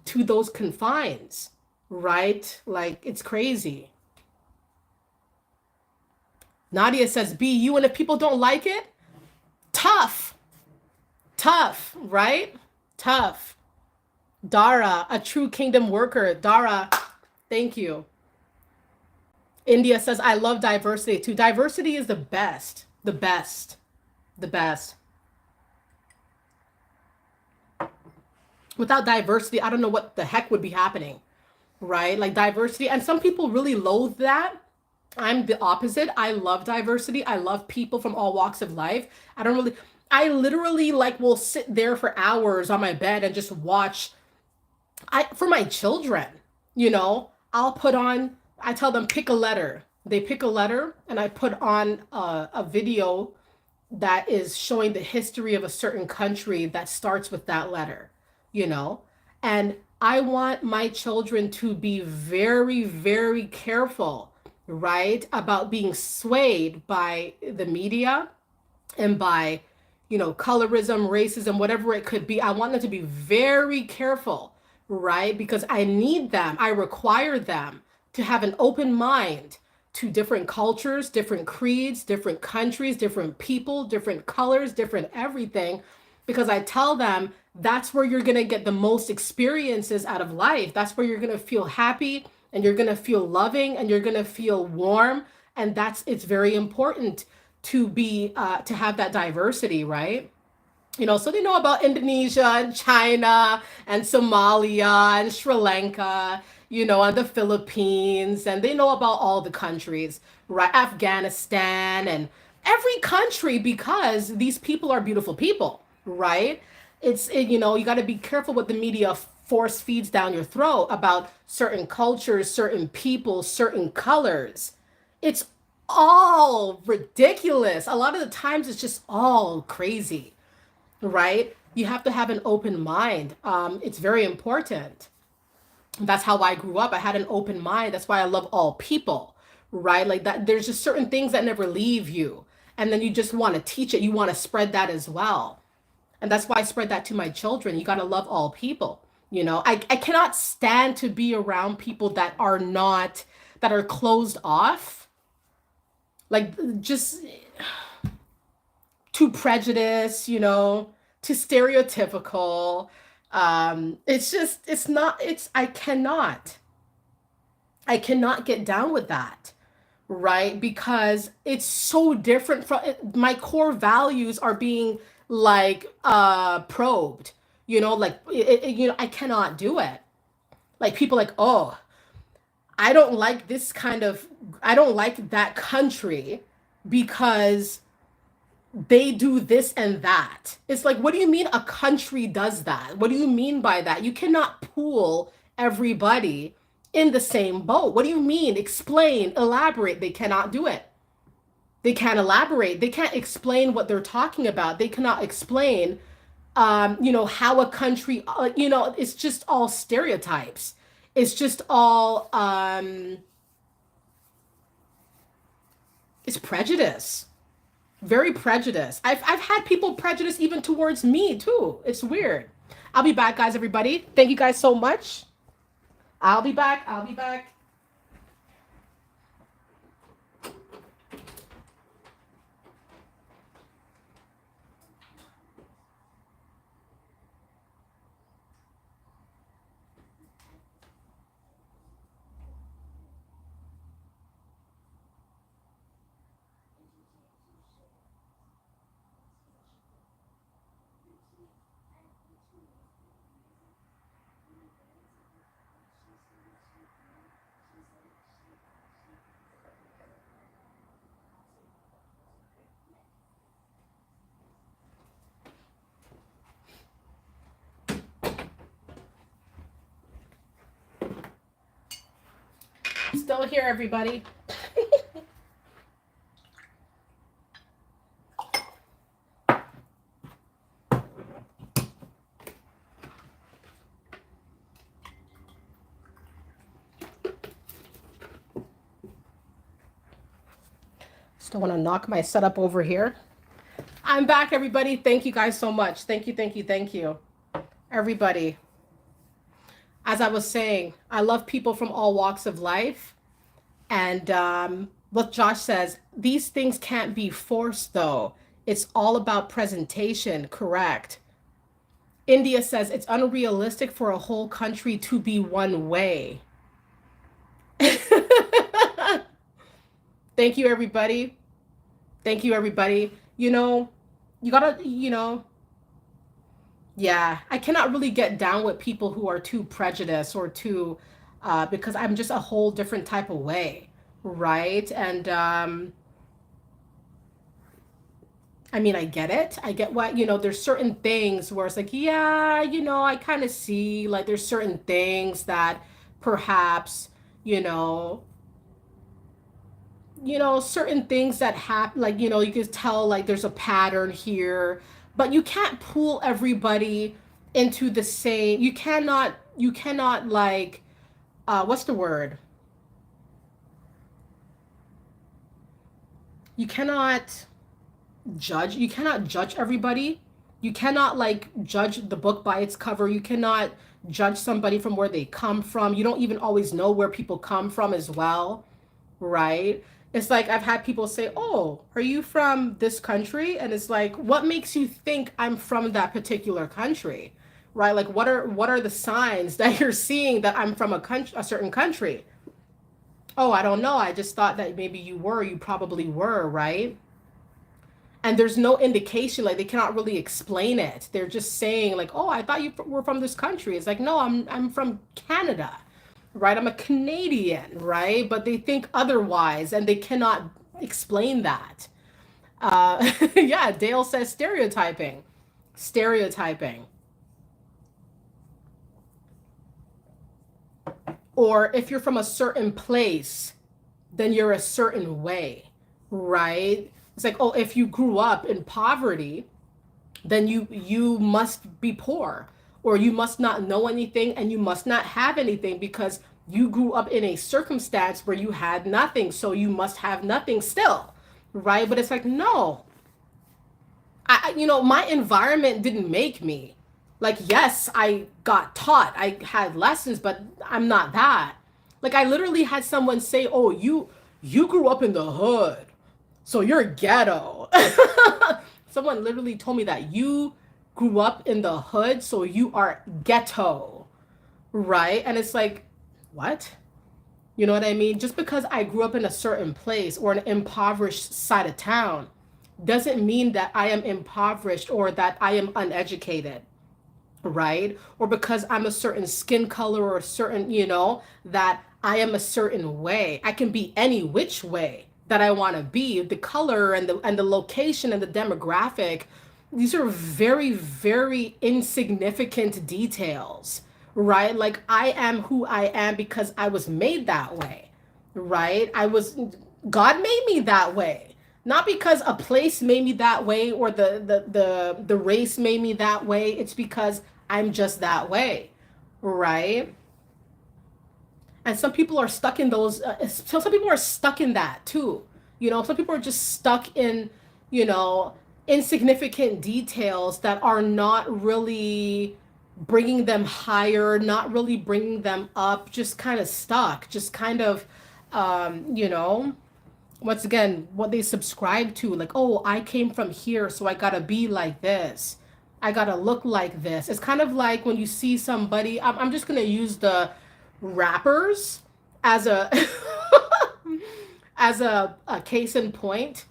to those confines, right? Like, it's crazy. Nadia says, be you. And if people don't like it, tough, right? Tough. Dara, a true kingdom worker. Dara, thank you. India says, I love diversity too. Diversity is the best, the best, the best. Without diversity, I don't know what the heck would be happening, right? Like, diversity, and some people really loathe that. I'm the opposite. I love diversity. I love people from all walks of life. I literally like will sit there for hours on my bed and just watch. For my children, I tell them pick a letter. They pick a letter and I put on a video that is showing the history of a certain country that starts with that letter, and I want my children to be very, very careful, right, about being swayed by the media and by, colorism, racism, whatever it could be. I want them to be very careful, right? Because I need them, I require them to have an open mind to different cultures, different creeds, different countries, different people, different colors, different everything. Because I tell them that's where you're going to get the most experiences out of life. That's where you're going to feel happy and you're going to feel loving and you're going to feel warm. And it's very important to have that diversity, right? So they know about Indonesia and China and Somalia and Sri Lanka, and the Philippines, and they know about all the countries, right? Afghanistan and every country, because these people are beautiful people, right? You got to be careful what the media force feeds down your throat about certain cultures, certain people, certain colors. It's all ridiculous. A lot of the times it's just all crazy, right? You have to have an open mind. It's very important. That's how I grew up. I had an open mind. That's why I love all people, right? Like that, there's just certain things that never leave you. And then you just want to teach it. You want to spread that as well. And that's why I spread that to my children. You got to love all people. I cannot stand to be around people that are closed off, like just too prejudiced, too stereotypical. I cannot get down with that, right? Because it's so different from my core values are being like probed, like I cannot do it. Like people like, oh, I don't like I don't like that country because they do this and that. It's like, what do you mean a country does that? What do you mean by that? You cannot pool everybody in the same boat. What do you mean? Explain, elaborate. They cannot do it. They can't elaborate. They can't explain what they're talking about. They cannot explain, how a country, it's just all stereotypes. It's just all, it's prejudice. Very prejudiced. I've had people prejudice even towards me too. It's weird. I'll be back, guys, everybody. Thank you guys so much. I'll be back. I'll be back. Still here, everybody. Still want to knock my setup over here. I'm back, everybody. Thank you guys so much. Thank you, thank you, thank you. Everybody. As I was saying, I love people from all walks of life. And what Josh says, these things can't be forced, though. It's all about presentation, correct? India says it's unrealistic for a whole country to be one way. Thank you, everybody. Thank you, everybody. You gotta, yeah, I cannot really get down with people who are too prejudiced or too, because I'm just a whole different type of way, right? And I mean, I get it. I get what, there's certain things where it's like, yeah, I kind of see like there's certain things that perhaps, certain things that happen, like, you can tell like there's a pattern here, but you can't pull everybody into the same, you cannot like, what's the word? You cannot, judge. You cannot judge everybody. You cannot like judge the book by its cover. You cannot judge somebody from where they come from. You don't even always know where people come from as well, right? It's like I've had people say, "Oh, are you from this country?" And it's like, "What makes you think I'm from that particular country?" Right? Like what are the signs that you're seeing that I'm from a certain country? Oh, I don't know. I just thought that maybe you probably were, right? And there's no indication, like they cannot really explain it. They're just saying like, "Oh, I thought you were from this country." It's like, "No, I'm from Canada." Right? I'm a Canadian, right? But they think otherwise and they cannot explain that. Yeah, Dale says stereotyping. Stereotyping. Or if you're from a certain place, then you're a certain way, right? It's like, oh, if you grew up in poverty, then you must be poor, or you must not know anything and you must not have anything because you grew up in a circumstance where you had nothing, so you must have nothing still, right? But it's like, no, my environment didn't make me. Like, yes, I got taught, I had lessons, but I'm not that. Like, I literally had someone say, "Oh, you grew up in the hood, so you're ghetto." Someone literally told me that you grew up in the hood, so you are ghetto, right? And it's like, what? You know what I mean? Just because I grew up in a certain place or an impoverished side of town doesn't mean that I am impoverished or that I am uneducated, right? Or because I'm a certain skin color or a certain, that I am a certain way. I can be any which way that I want to be. The color and the location and the demographic, these are very, very insignificant details, right? Like I am who I am because I was made that way, right? God made me that way. Not because a place made me that way or the race made me that way. It's because I'm just that way, right? And some people are stuck in those. So some people are stuck in that too. Some people are just stuck in, you know, insignificant details that are not really bringing them higher, not really bringing them up, just kind of stuck, just kind of, once again, what they subscribe to, like, oh, I came from here, so I gotta be like this. I gotta look like this. It's kind of like when you see somebody, I'm just gonna use the rappers as a as a case in point.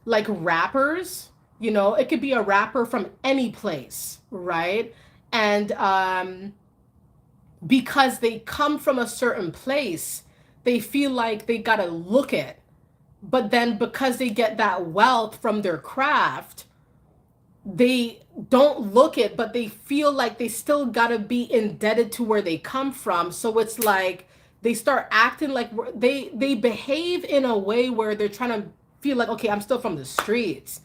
Like rappers, it could be a rapper from any place, right? And because they come from a certain place, they feel like they gotta look it. But then because they get that wealth from their craft, they don't look it, but they feel like they still gotta be indebted to where they come from. So it's like they start acting like they behave in a way where they're trying to feel like, okay, I'm still from the streets.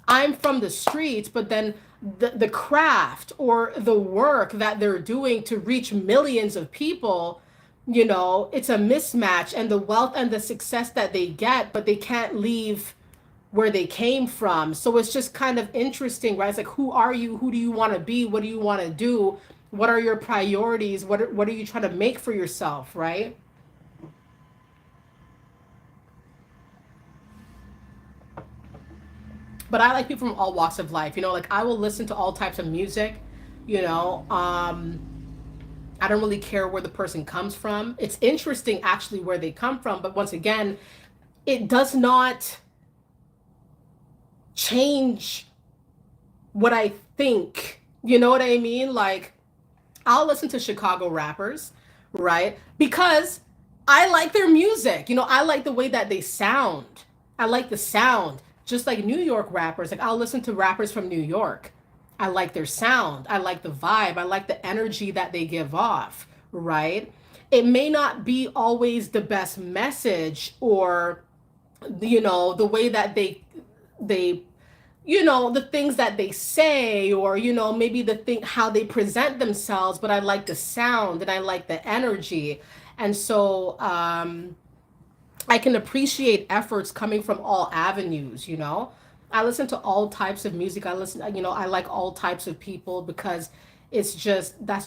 I'm from the streets, but then the craft or the work that they're doing to reach millions of people, it's a mismatch, and the wealth and the success that they get, but they can't leave where they came from. So it's just kind of interesting, right? It's like, who are you? Who do you want to be? What do you want to do? What are your priorities? What are you trying to make for yourself, right? But I like people from all walks of life. Like I will listen to all types of music. You know, I don't really care where the person comes from. It's interesting actually where they come from, but once again, it does not change what I think. You know what I mean? Like, I'll listen to Chicago rappers, right? Because I like their music. I like the way that they sound. I like the sound. Just like New York rappers, like I'll listen to rappers from New York. I like their sound. I like the vibe. I like the energy that they give off, right? It may not be always the best message or the way that they the things that they say, or maybe the thing how they present themselves, but I like the sound and I like the energy. And so I can appreciate efforts coming from all avenues. I listen to all types of music. I listen, I like all types of people because that's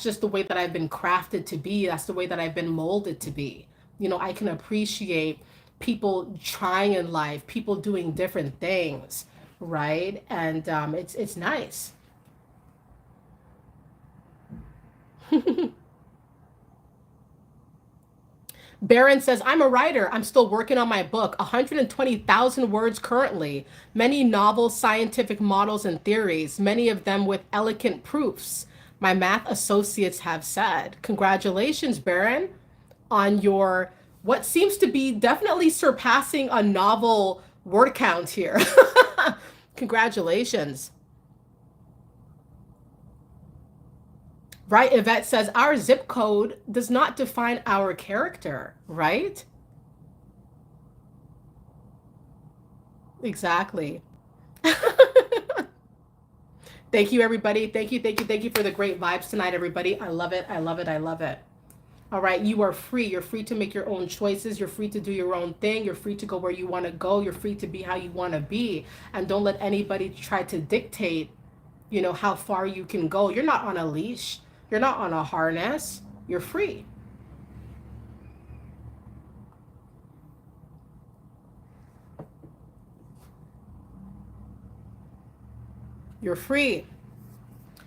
just the way that I've been crafted to be. That's the way that I've been molded to be. I can appreciate people trying in life, people doing different things, right? And it's nice. Barron says, I'm a writer. I'm still working on my book, 120,000 words currently, many novels, scientific models, and theories, many of them with elegant proofs. My math associates have said. Congratulations, Barron, on your what seems to be definitely surpassing a novel word count here. Congratulations. Right? Yvette says, our zip code does not define our character, right? Exactly. Thank you, everybody. Thank you for the great vibes tonight, everybody. I love it. I love it. I love it. All right, you are free. You're free to make your own choices. You're free to do your own thing. You're free to go where you want to go. You're free to be how you want to be. And don't let anybody try to dictate, how far you can go. You're not on a leash. You're not on a harness. You're free. You're free.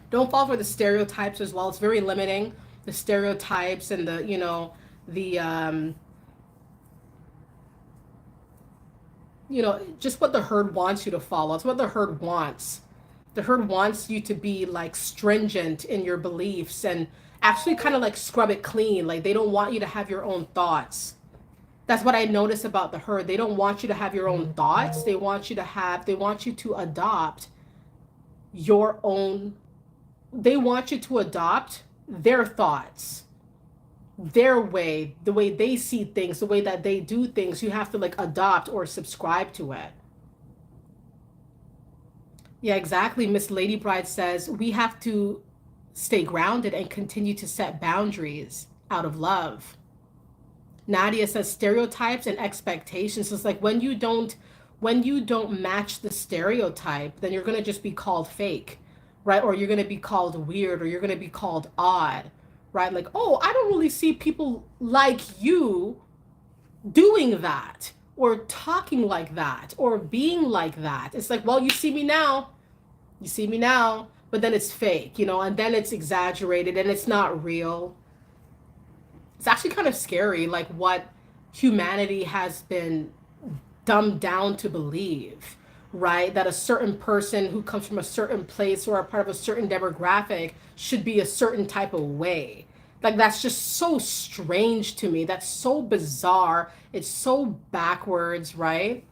Don't fall for the stereotypes as well. It's very limiting. The stereotypes and the just what the herd wants you to follow. It's what the herd wants. The herd wants you to be like stringent in your beliefs and actually kind of like scrub it clean. Like they don't want you to have your own thoughts. That's what I notice about the herd. They don't want you to have your own thoughts. They want you to adopt your own, they want you to adopt their thoughts, their way, the way they see things, the way that they do things. You have to like adopt or subscribe to it. Yeah, exactly. Miss Lady Bride says we have to stay grounded and continue to set boundaries out of love. Nadia says stereotypes and expectations. It's like when you don't match the stereotype, then you're going to just be called fake, right? Or you're going to be called weird, or you're going to be called odd, right? Like, oh, I don't really see people like you doing that or talking like that or being like that. It's like, well, you see me now. You see me now, but then it's fake, and then it's exaggerated and it's not real. It's actually kind of scary, like what humanity has been dumbed down to believe, right? That a certain person who comes from a certain place or a part of a certain demographic should be a certain type of way. Like that's just so strange to me. That's so bizarre. It's so backwards, right?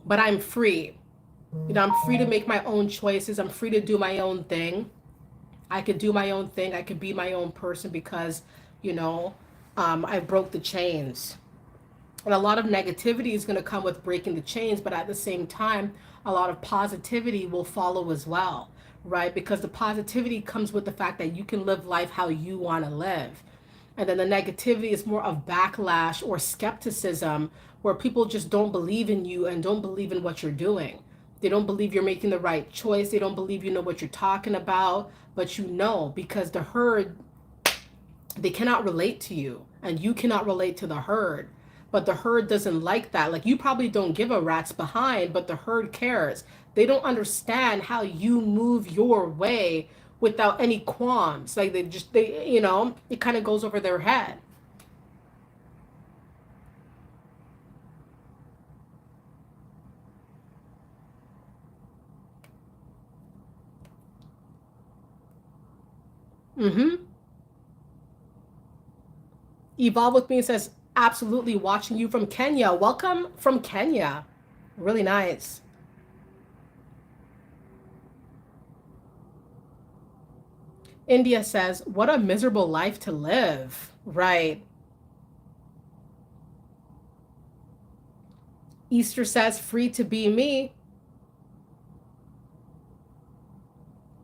But I'm free. I'm free to make my own choices. I'm free to do my own thing. I could do my own thing. I could be my own person because, you know, I broke the chains. And a lot of negativity is going to come with breaking the chains, but at the same time, a lot of positivity will follow as well, right? Because the positivity comes with the fact that you can live life how you want to live. And then the negativity is more of backlash or skepticism where people just don't believe in you and don't believe in what you're doing. They don't believe you're making the right choice. They don't believe you know what you're talking about, but you know because the herd, they cannot relate to you and you cannot relate to the herd. But the herd doesn't like that. Like you probably don't give a rat's behind, but the herd cares. They don't understand how you move your way without any qualms. Like it kind of goes over their head. Mm-hmm. Evolve with me says, absolutely watching you from Kenya. Welcome from Kenya. Really nice. India says, what a miserable life to live. Right. Easter says, free to be me.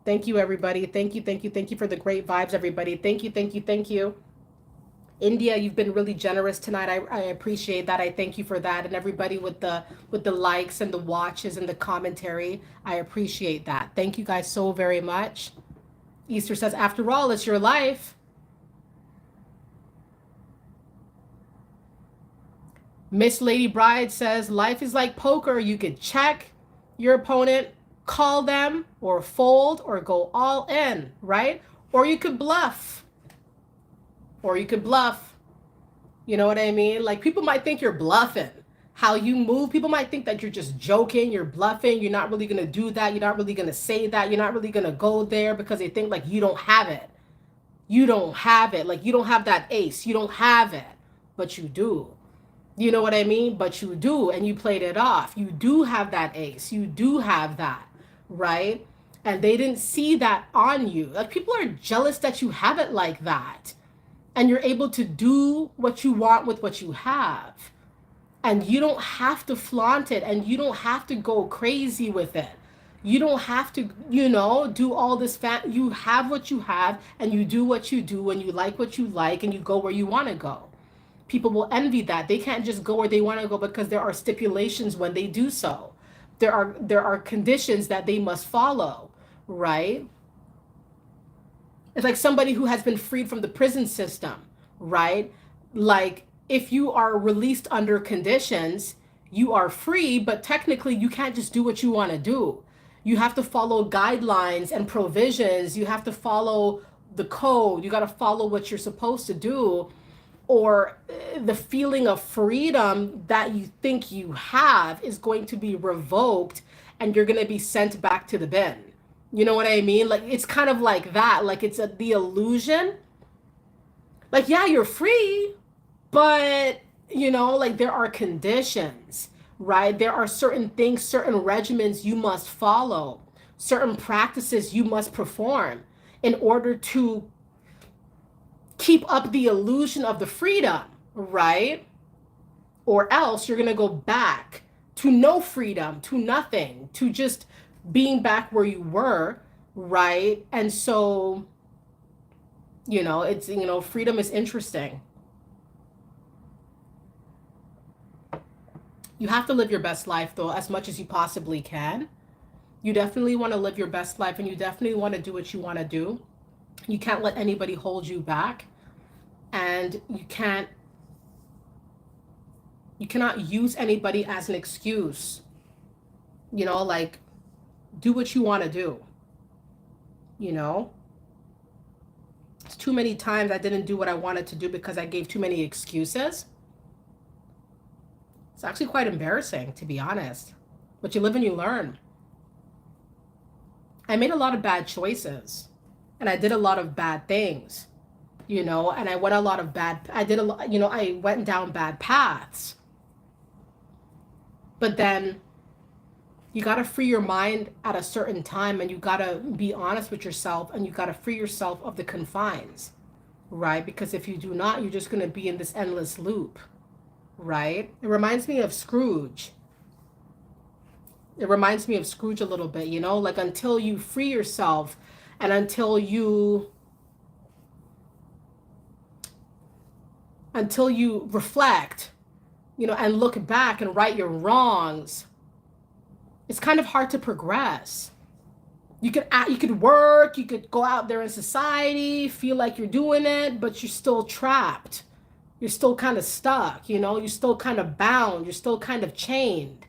Thank you, everybody. Thank you for the great vibes, everybody. Thank you. India, you've been really generous tonight. I appreciate that. I thank you for that. And everybody with the likes and the watches and the commentary, I appreciate that. Thank you guys so very much. Easter says, after all, it's your life. Miss Lady Bride says, life is like poker. You could check your opponent, call them, or fold, or go all in, right? Or you could bluff. Or you could bluff. You know what I mean? Like, people might think you're bluffing. How you move, people might think that you're just joking, you're bluffing, you're not really going to do that, you're not really going to say that, you're not really going to go there because they think like you don't have it. You don't have it. Like, you don't have that ace. You don't have it, but you do. You know what I mean? But you do, and you played it off. You do have that ace. You do have that, right? And they didn't see that on you. Like, people are jealous that you have it like that. And you're able to do what you want with what you have. And you don't have to flaunt it, and you don't have to go crazy with it. You don't have to, do all this you have what you have, and you do what you do, and you like what you like, and you go where you want to go. People will envy that. They can't just go where they want to go because there are stipulations when they do so. There are conditions that they must follow, right? It's like somebody who has been freed from the prison system, right? Like, if you are released under conditions, you are free, but technically you can't just do what you want to do. You have to follow guidelines and provisions. You have to follow the code. You got to follow what you're supposed to do, or the feeling of freedom that you think you have is going to be revoked, and you're going to be sent back to the bin. You know what I mean? Like, it's kind of like that. Like, it's the illusion. Like, yeah, you're free, but, like, there are conditions, right? There are certain things, certain regimens you must follow, certain practices you must perform in order to keep up the illusion of the freedom, right? Or else you're going to go back to no freedom, to nothing, to just being back where you were, right? And so, it's, freedom is interesting. You have to live your best life, though, as much as you possibly can. You definitely want to live your best life, and you definitely want to do what you want to do. You can't let anybody hold you back, and you cannot use anybody as an excuse. Like, do what you want to do. It's too many times I didn't do what I wanted to do because I gave too many excuses. It's actually quite embarrassing, to be honest. But you live and you learn. I made a lot of bad choices, and I did a lot of bad things, and I went I went down bad paths. But then you got to free your mind at a certain time, and you got to be honest with yourself, and you got to free yourself of the confines, right? Because if you do not, you're just going to be in this endless loop, right? It reminds me of Scrooge. It reminds me of Scrooge a little bit, like, until you free yourself, and until you reflect, and look back and right your wrongs, it's kind of hard to progress. You could work, you could go out there in society, feel like you're doing it, but you're still trapped. You're still kind of stuck, you're still kind of bound, you're still kind of chained,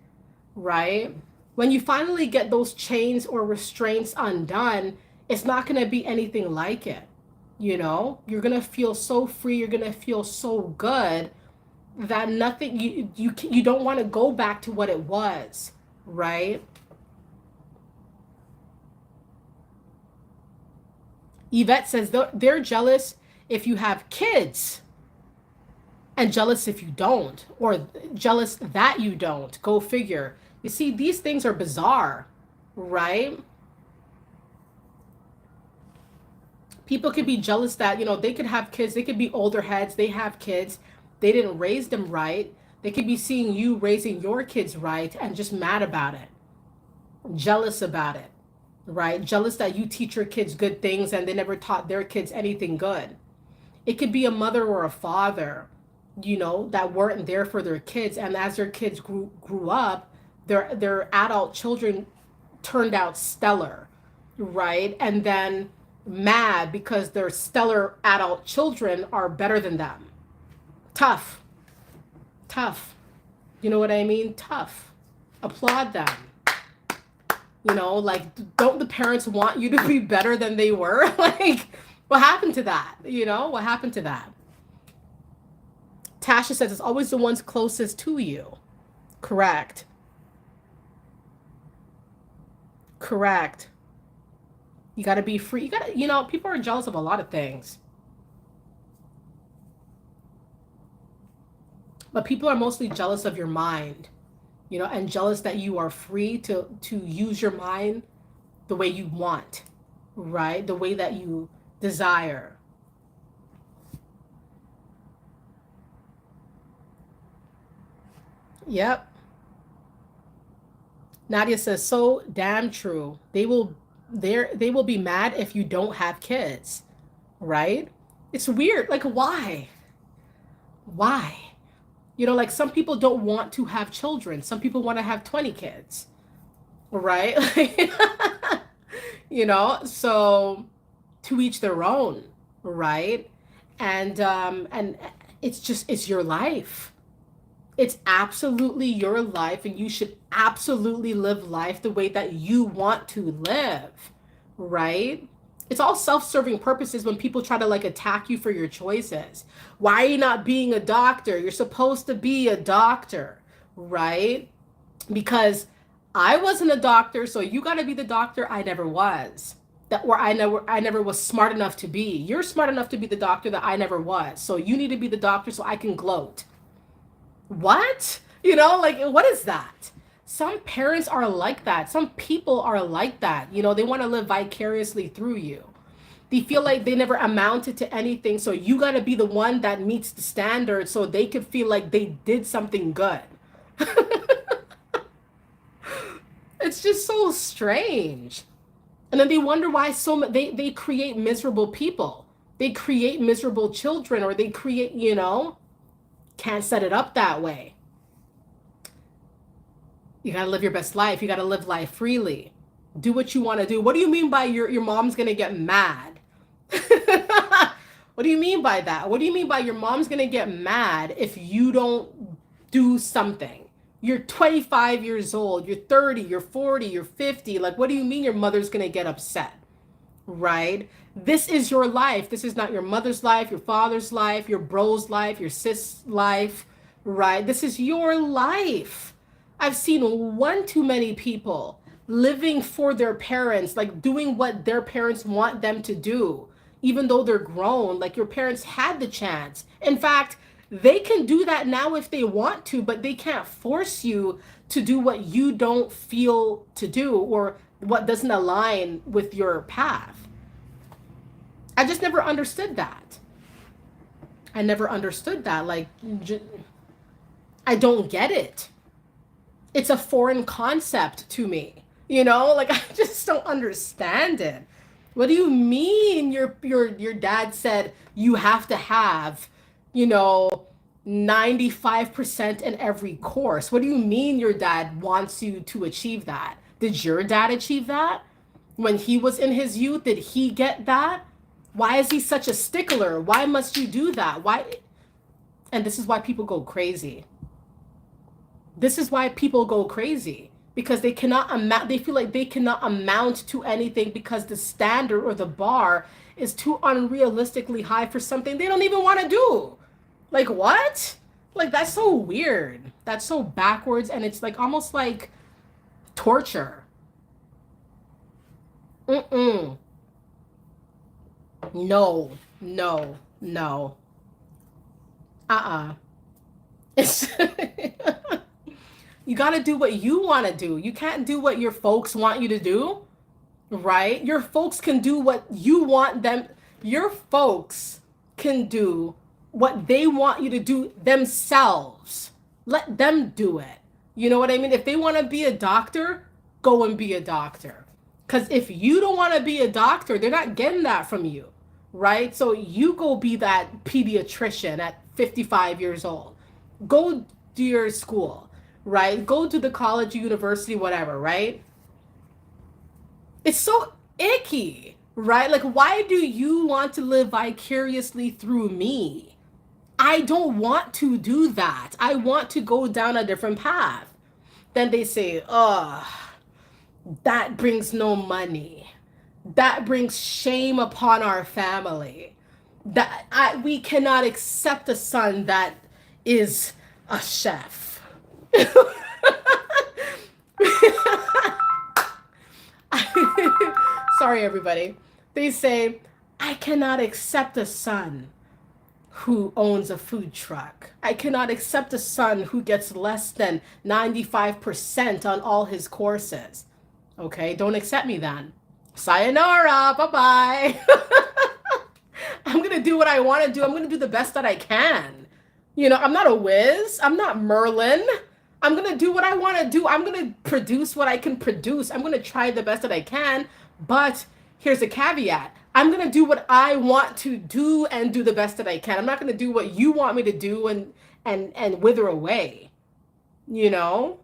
right? When you finally get those chains or restraints undone, it's not going to be anything like it. You're going to feel so free, you're going to feel so good that nothing, you don't want to go back to what it was, right? Yvette says they're jealous if you have kids, and jealous if you don't, or jealous that you don't. Go figure. You see, these things are bizarre, right? People could be jealous that, they could have kids. They could be older heads. They have kids. They didn't raise them right. They could be seeing you raising your kids right and just mad about it. Jealous about it, right? Jealous that you teach your kids good things and they never taught their kids anything good. It could be a mother or a father, that weren't there for their kids, and as their kids grew up, their adult children turned out stellar, right? And then mad because their stellar adult children are better than them. Tough. Tough. You know what I mean? Tough. Applaud them. Like, don't the parents want you to be better than they were? Like, what happened to that? What happened to that? Tasha says it's always the ones closest to you. Correct. Correct. You got to be free. You got to, people are jealous of a lot of things. But people are mostly jealous of your mind, and jealous that you are free to use your mind the way you want, right? The way that you desire. Yep. Nadia says, so damn true. They will be mad if you don't have kids, right? It's weird. Like, why? Why? Like, some people don't want to have children. Some people want to have 20 kids, right? So to each their own, right? And it's your life. It's absolutely your life, and you should absolutely live life the way that you want to live, right? It's all self-serving purposes when people try to like attack you for your choices. Why are you not being a doctor? You're supposed to be a doctor, right? Because I wasn't a doctor, so you got to be the doctor I never was. I never was smart enough to be. You're smart enough to be the doctor that I never was. So you need to be the doctor so I can gloat. What? Like, what is that? Some parents are like that. Some people are like that. They want to live vicariously through you. They feel like they never amounted to anything, so you got to be the one that meets the standard so they could feel like they did something good. It's just so strange. And then they wonder why they create miserable people. They create miserable children, or they create, can't set it up that way. You got to live your best life. You got to live life freely. Do what you want to do. What do you mean by your mom's going to get mad? What do you mean by that? What do you mean by your mom's going to get mad if you don't do something? You're 25 years old, you're 30, you're 40, you're 50. Like, what do you mean your mother's going to get upset? Right? This is your life. This is not your mother's life, your father's life, your bro's life, your sis' life, right? This is your life. I've seen one too many people living for their parents, like doing what their parents want them to do, even though they're grown. Like, your parents had the chance. In fact, they can do that now if they want to, but they can't force you to do what you don't feel to do or what doesn't align with your path. I just never understood that. I never understood that. Like, I don't get it. It's a foreign concept to me. Like, I just don't understand it. What do you mean your dad said you have to have, 95% in every course? What do you mean your dad wants you to achieve that? Did your dad achieve that? When he was in his youth, did he get that? Why is he such a stickler? Why must you do that? Why? And this is why people go crazy. This is why people go crazy, because they feel like they cannot amount to anything because the standard or the bar is too unrealistically high for something they don't even want to do. Like, what? Like, that's so weird. That's so backwards, and it's like almost like torture. Mm-mm. No, no, no. Uh-uh. It's you got to do what you want to do. You can't do what your folks want you to do, right? Your folks can do what you want them. Your folks can do what they want you to do themselves. Let them do it. You know what I mean? If they want to be a doctor, go and be a doctor. Because if you don't want to be a doctor, they're not getting that from you. right? So you go be that pediatrician at 55 years old. Go do your school, right? Go to the college, university, whatever, right? It's so icky, right? Like, why do you want to live vicariously through me? I don't want to do that. I want to go down a different path. Then they say, oh, that brings no money. That brings shame upon our family. We cannot accept a son that is a chef. Sorry, everybody. They say, I cannot accept a son who owns a food truck. I cannot accept a son who gets less than 95% on all his courses. Okay, don't accept me then. Sayonara, bye-bye. I'm gonna do what I want to do. I'm gonna do the best that I can. I'm not a whiz. I'm not Merlin. I'm gonna do what I want to do. I'm gonna produce what I can produce. I'm gonna try the best that I can. But here's a caveat. I'm gonna do what I want to do and do the best that I can. I'm not gonna do what you want me to do and wither away. You know?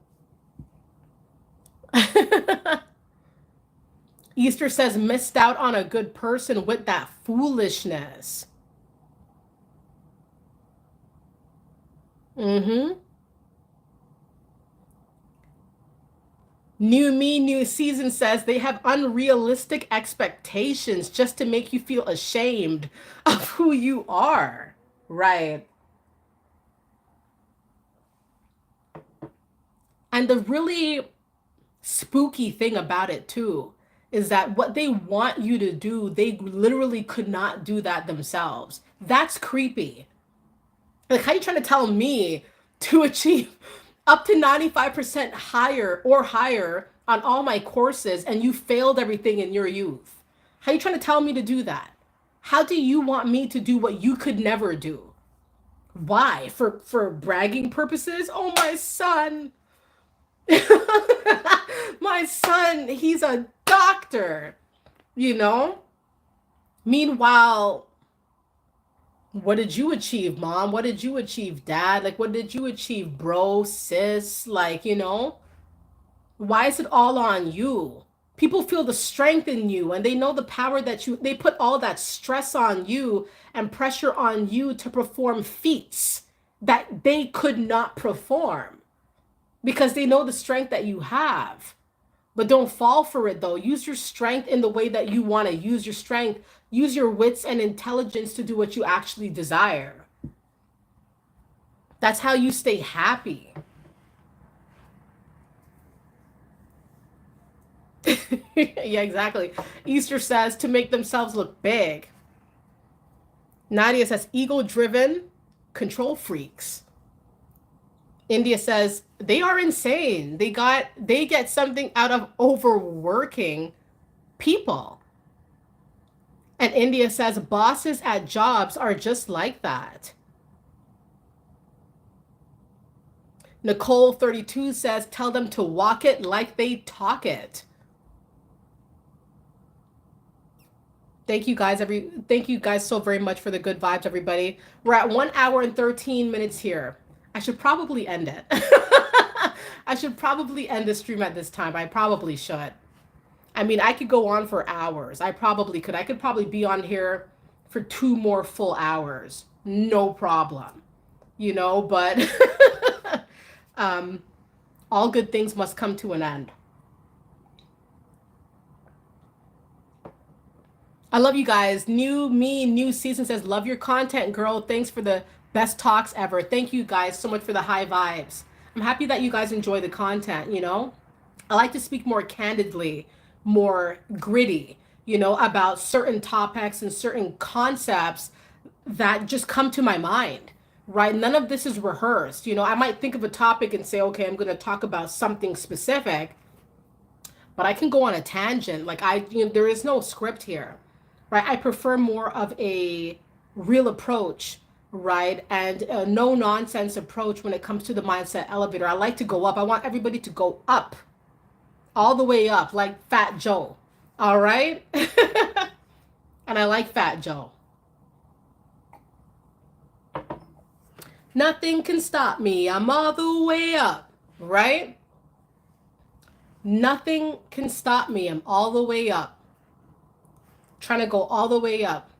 Easter says missed out on a good person with that foolishness. Mm-hmm. New Me, New Season says they have unrealistic expectations just to make you feel ashamed of who you are. Right. And the really spooky thing about it, too, is that what they want you to do, they literally could not do that themselves. That's creepy. Like, how are you trying to tell me to achieve up to 95% higher or higher on all my courses and you failed everything in your youth? How are you trying to tell me to do that? How do you want me to do what you could never do? Why? For bragging purposes? Oh, my son. My son, he's a doctor, you know? Meanwhile, what did you achieve, mom? What did you achieve, dad? Like, what did you achieve, bro, sis? Like, why is it all on you? People feel the strength in you and they know the power they put all that stress on you and pressure on you to perform feats that they could not perform because they know the strength that you have. But don't fall for it though. Use your strength in the way that you want to use your strength. Use your wits and intelligence to do what you actually desire. That's how you stay happy. Yeah, exactly. Easter says to make themselves look big. Nadia says ego driven control freaks. India says they are insane. They get something out of overworking people. And India says bosses at jobs are just like that. Nicole 32 says tell them to walk it like they talk it. Thank you guys so very much for the good vibes, everybody. We're at 1 hour and 13 minutes here. I should probably end it. I should probably end the stream at this time. I probably should. I mean, I could go on for hours. I probably could. I could probably be on here for 2 more full hours. No problem. But all good things must come to an end. I love you guys. New Me, New Season says, love your content, girl. Thanks for the best talks ever. Thank you guys so much for the high vibes. I'm happy that you guys enjoy the content, I like to speak more candidly, more gritty, about certain topics and certain concepts that just come to my mind, right? None of this is rehearsed. I might think of a topic and say, okay, I'm going to talk about something specific, but I can go on a tangent. Like there is no script here. Right? I prefer more of a real approach, right? And a no nonsense approach when it comes to the mindset elevator. I like to go up. I want everybody to go up, all the way up, like Fat Joe. All right? And I like Fat Joe. Nothing can stop me. I'm all the way up, right? Nothing can stop me. I'm all the way up. Trying to go all the way up.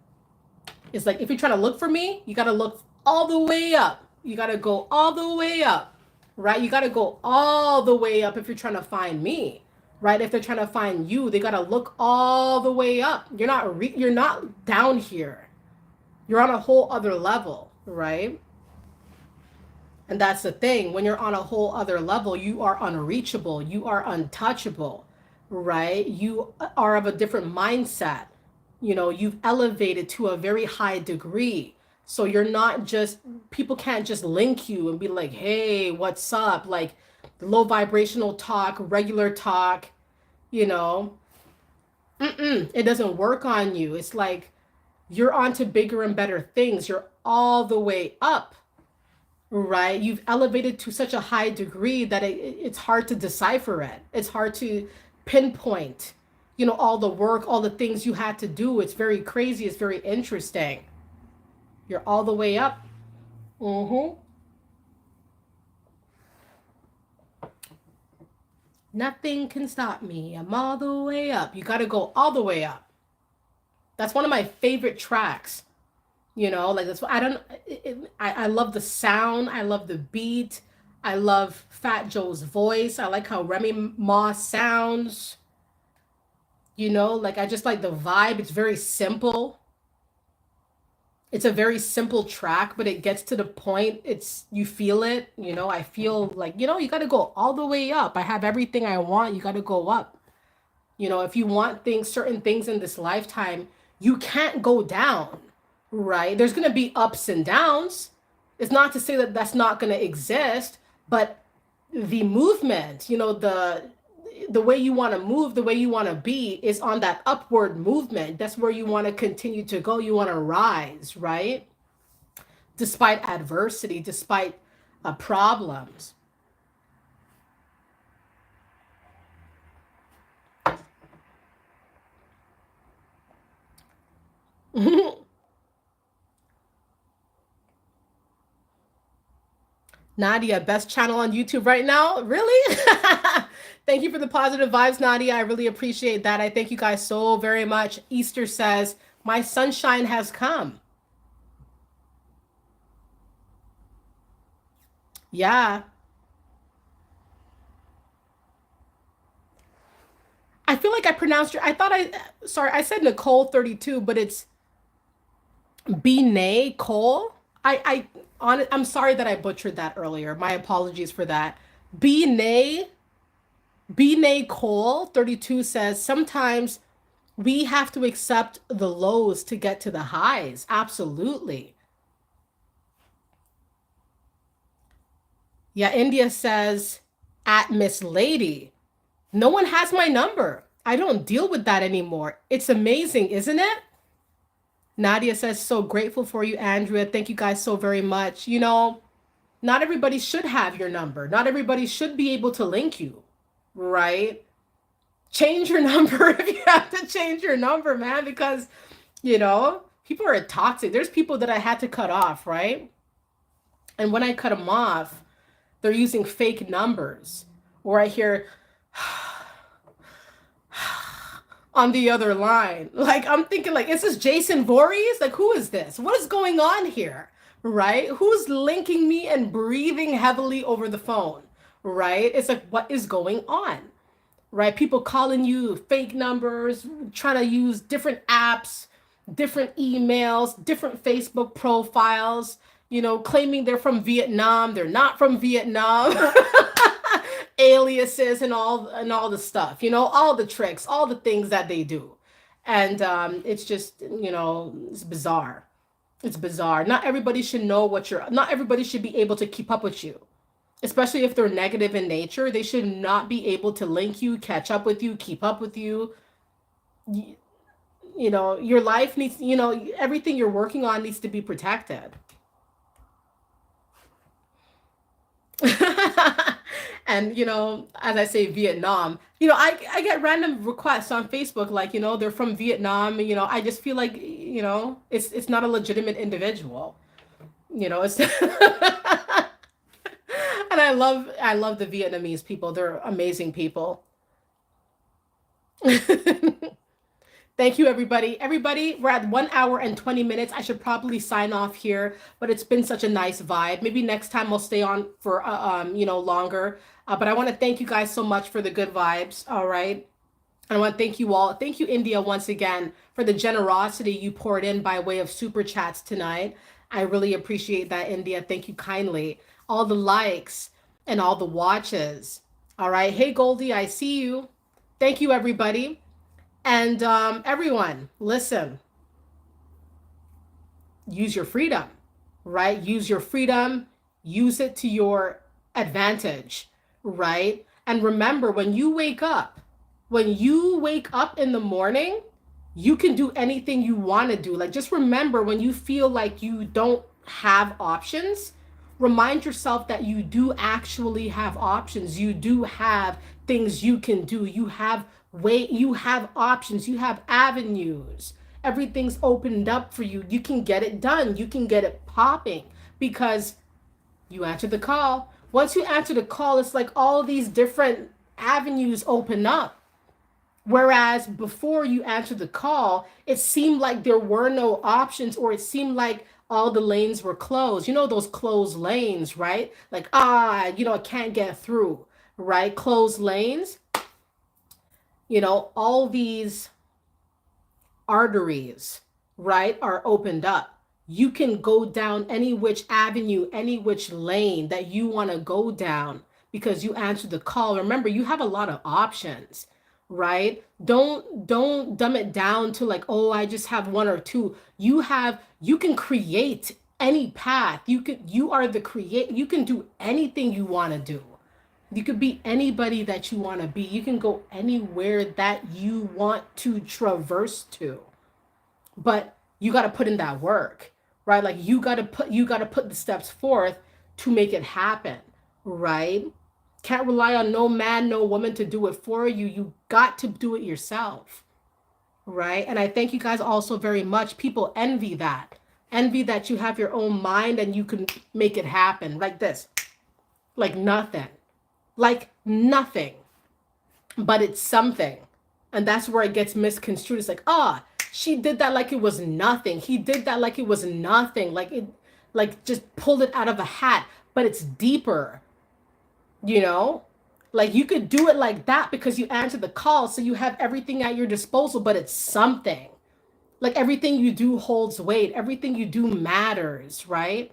It's like if you're trying to look for me, you got to look all the way up. You got to go all the way up, right? You got to go all the way up if you're trying to find me, right? If they're trying to find you, they got to look all the way up. You're not down here. You're on a whole other level, right? And that's the thing. When you're on a whole other level, you are unreachable. You are untouchable, right? You are of a different mindset. You've elevated to a very high degree. So you're not just, people can't just link you and be like, hey, what's up? Like low vibrational talk, regular talk, you know, it doesn't work on you. It's like you're on to bigger and better things. You're all the way up, right? You've elevated to such a high degree that it's hard to decipher it. It's hard to pinpoint, all the work, all the things you had to do. It's very crazy. It's very interesting. You're all the way up. Mm-hmm. Nothing can stop me. I'm all the way up. You got to go all the way up. That's one of my favorite tracks. Like that's what I don't. I love the sound. I love the beat. I love Fat Joe's voice. I like how Remy Ma sounds. Like I just like the vibe. It's very simple. It's a very simple track, but it gets to the point. You feel it. I feel like you got to go all the way up. I have everything I want. You got to go up. If you want certain things in this lifetime, you can't go down, right? There's going to be ups and downs. It's not to say that that's not going to exist, but the movement, the way you want to move, the way you want to be is on that upward movement. That's where you want to continue to go. You want to rise, right? Despite adversity, despite problems. Nadia, best channel on YouTube right now? Really? Thank you for the positive vibes, Nadia. I really appreciate that. I thank you guys so very much. Easter says, my sunshine has come. Yeah. I feel like I pronounced sorry, I said Nicole 32, but it's Binay Cole. I'm sorry that I butchered that earlier. My apologies for that. Binay Binay Cole 32 says sometimes we have to accept the lows to get to the highs. Absolutely. Yeah, India says at Miss Lady. No one has my number. I don't deal with that anymore. It's amazing, isn't it? Nadia says, so grateful for you, Andrea. Thank you guys so very much. Not everybody should have your number. Not everybody should be able to link you, right? Change your number if you have to change your number, man, because, people are toxic. There's people that I had to cut off, right? And when I cut them off, they're using fake numbers, or I hear on the other line. Like I'm thinking like, is this Jason Voorhees? Like who is this? What is going on here? Right? Who's linking me and breathing heavily over the phone? Right? It's like, what is going on? Right? People calling you fake numbers, trying to use different apps, different emails, different Facebook profiles, claiming they're from Vietnam. They're not from Vietnam. Aliases and all the stuff, all the tricks, all the things that they do. And it's just, it's bizarre. It's bizarre. Not everybody should know not everybody should be able to keep up with you, especially if they're negative in nature. They should not be able to link you, catch up with you, keep up with you. Your life needs, everything you're working on needs to be protected. And as I say Vietnam, I get random requests on Facebook like they're from Vietnam. I just feel like it's not a legitimate individual. You know, it's and I love the Vietnamese people. They're amazing people. Thank you, everybody. Everybody, we're at 1 hour and 20 minutes. I should probably sign off here, but it's been such a nice vibe. Maybe next time I'll stay on for longer. But I want to thank you guys so much for the good vibes. All right. I want to thank you all. Thank you, India, once again, for the generosity you poured in by way of super chats tonight. I really appreciate that, India. Thank you kindly. All the likes and all the watches. All right. Hey, Goldie, I see you. Thank you, everybody. And everyone, listen, use your freedom, right? Use your freedom, use it to your advantage, right? And remember, when you wake up in the morning, you can do anything you want to do. Like, just remember, when you feel like you don't have options, remind yourself that you do actually have options. You do have things you can do. You have options, you have avenues. Everything's opened up for you. You can get it done. You can get it popping because you answer the call. Once you answer the call, it's like all these different avenues open up. Whereas before you answered the call, it seemed like there were no options, or it seemed like all the lanes were closed. You know, those closed lanes, right? Like, I can't get through, right? Closed lanes. All these arteries, right, are opened up. You can go down any which avenue, any which lane that you want to go down because you answered the call. Remember, you have a lot of options, right? Don't dumb it down to like, oh, I just have one or two. You can create any path. You can do anything you want to do. You could be anybody that you want to be. You can go anywhere that you want to traverse to. But you got to put in that work, right? Like you got to put the steps forth to make it happen, right? Can't rely on no man, no woman to do it for you. You got to do it yourself, right? And I thank you guys also very much. People envy that. Envy that you have your own mind and you can make it happen like this. Like nothing. Like nothing, but it's something. And that's where it gets misconstrued. It's like, she did that like it was nothing. He did that like it was nothing. Like just pulled it out of a hat, but it's deeper, like you could do it like that because you answered the call. So you have everything at your disposal, but it's something. Like everything you do holds weight. Everything you do matters, right?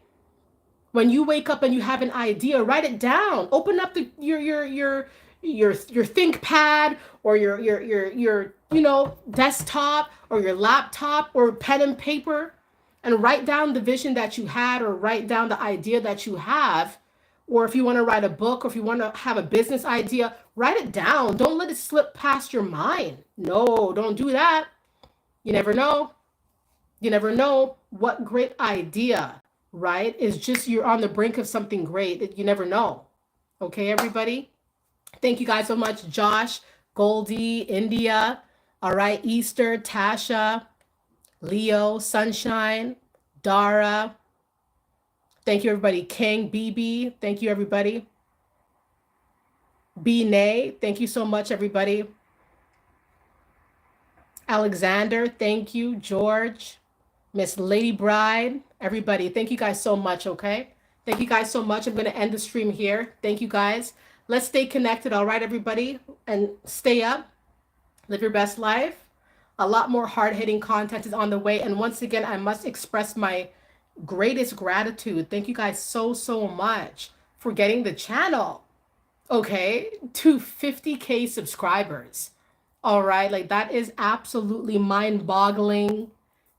When you wake up and you have an idea, write it down. Open up your ThinkPad or your desktop or your laptop or pen and paper and write down the vision that you had or write down the idea that you have. Or if you want to write a book or if you want to have a business idea, write it down. Don't let it slip past your mind. No, don't do that. You never know. You never know what great idea, right? Is just you're on the brink of something great. You never know. Okay, everybody? Thank you guys so much. Josh, Goldie, India, all right, Easter, Tasha, Leo, Sunshine, Dara. Thank you, everybody. King, BB, thank you, everybody. B. Nay, thank you so much, everybody. Alexander, thank you. George, Miss Lady Bride, everybody. Thank you guys so much, okay? Thank you guys so much. I'm going to end the stream here. Thank you guys. Let's stay connected, all right, everybody? And stay up. Live your best life. A lot more hard-hitting content is on the way. And once again, I must express my greatest gratitude. Thank you guys so much for getting the channel, okay, to 50K subscribers. All right, like that is absolutely mind-boggling.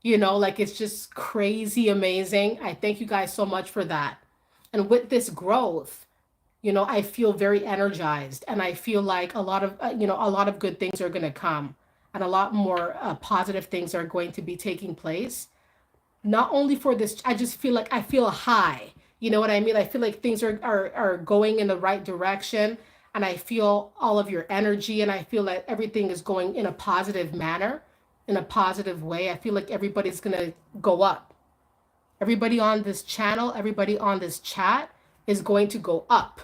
Like it's just crazy amazing. I thank you guys so much for that. And with this growth, I feel very energized and I feel like a lot of good things are going to come and a lot more positive things are going to be taking place. Not only for this, I just feel like I feel a high. You know what I mean? I feel like things are going in the right direction and I feel all of your energy and I feel like everything is going in a positive manner, in a positive way. I feel like everybody's going to go up. everybody on this channel, everybody on this chat is going to go up.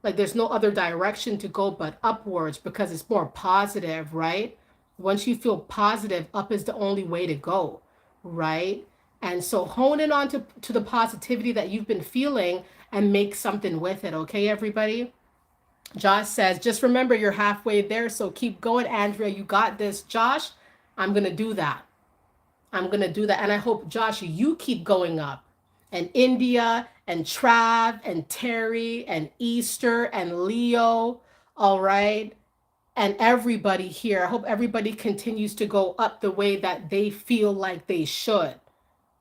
Like there's no other direction to go but upwards because it's more positive, right? Once you feel positive, up is the only way to go, right? And so hone in on to the positivity that you've been feeling and make something with it, okay, everybody? Josh says, just remember you're halfway there, so keep going, Andrea. You got this. Josh, I'm going to do that. I'm going to do that. And I hope, Josh, you keep going up. And India and Trav and Terry and Easter and Leo, all right? And everybody here. I hope everybody continues to go up the way that they feel like they should.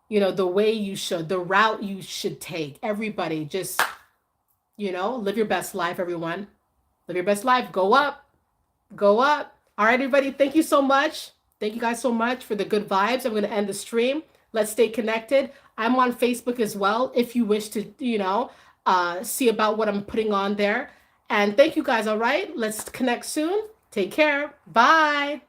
You know, the way you should, the route you should take. Everybody just, live your best life, everyone. Live your best life. Go up. Go up. All right, everybody. Thank you so much. Thank you guys so much for the good vibes. I'm going to end the stream. Let's stay connected. I'm on Facebook as well if you wish to, see about what I'm putting on there. And thank you guys. All right. Let's connect soon. Take care. Bye.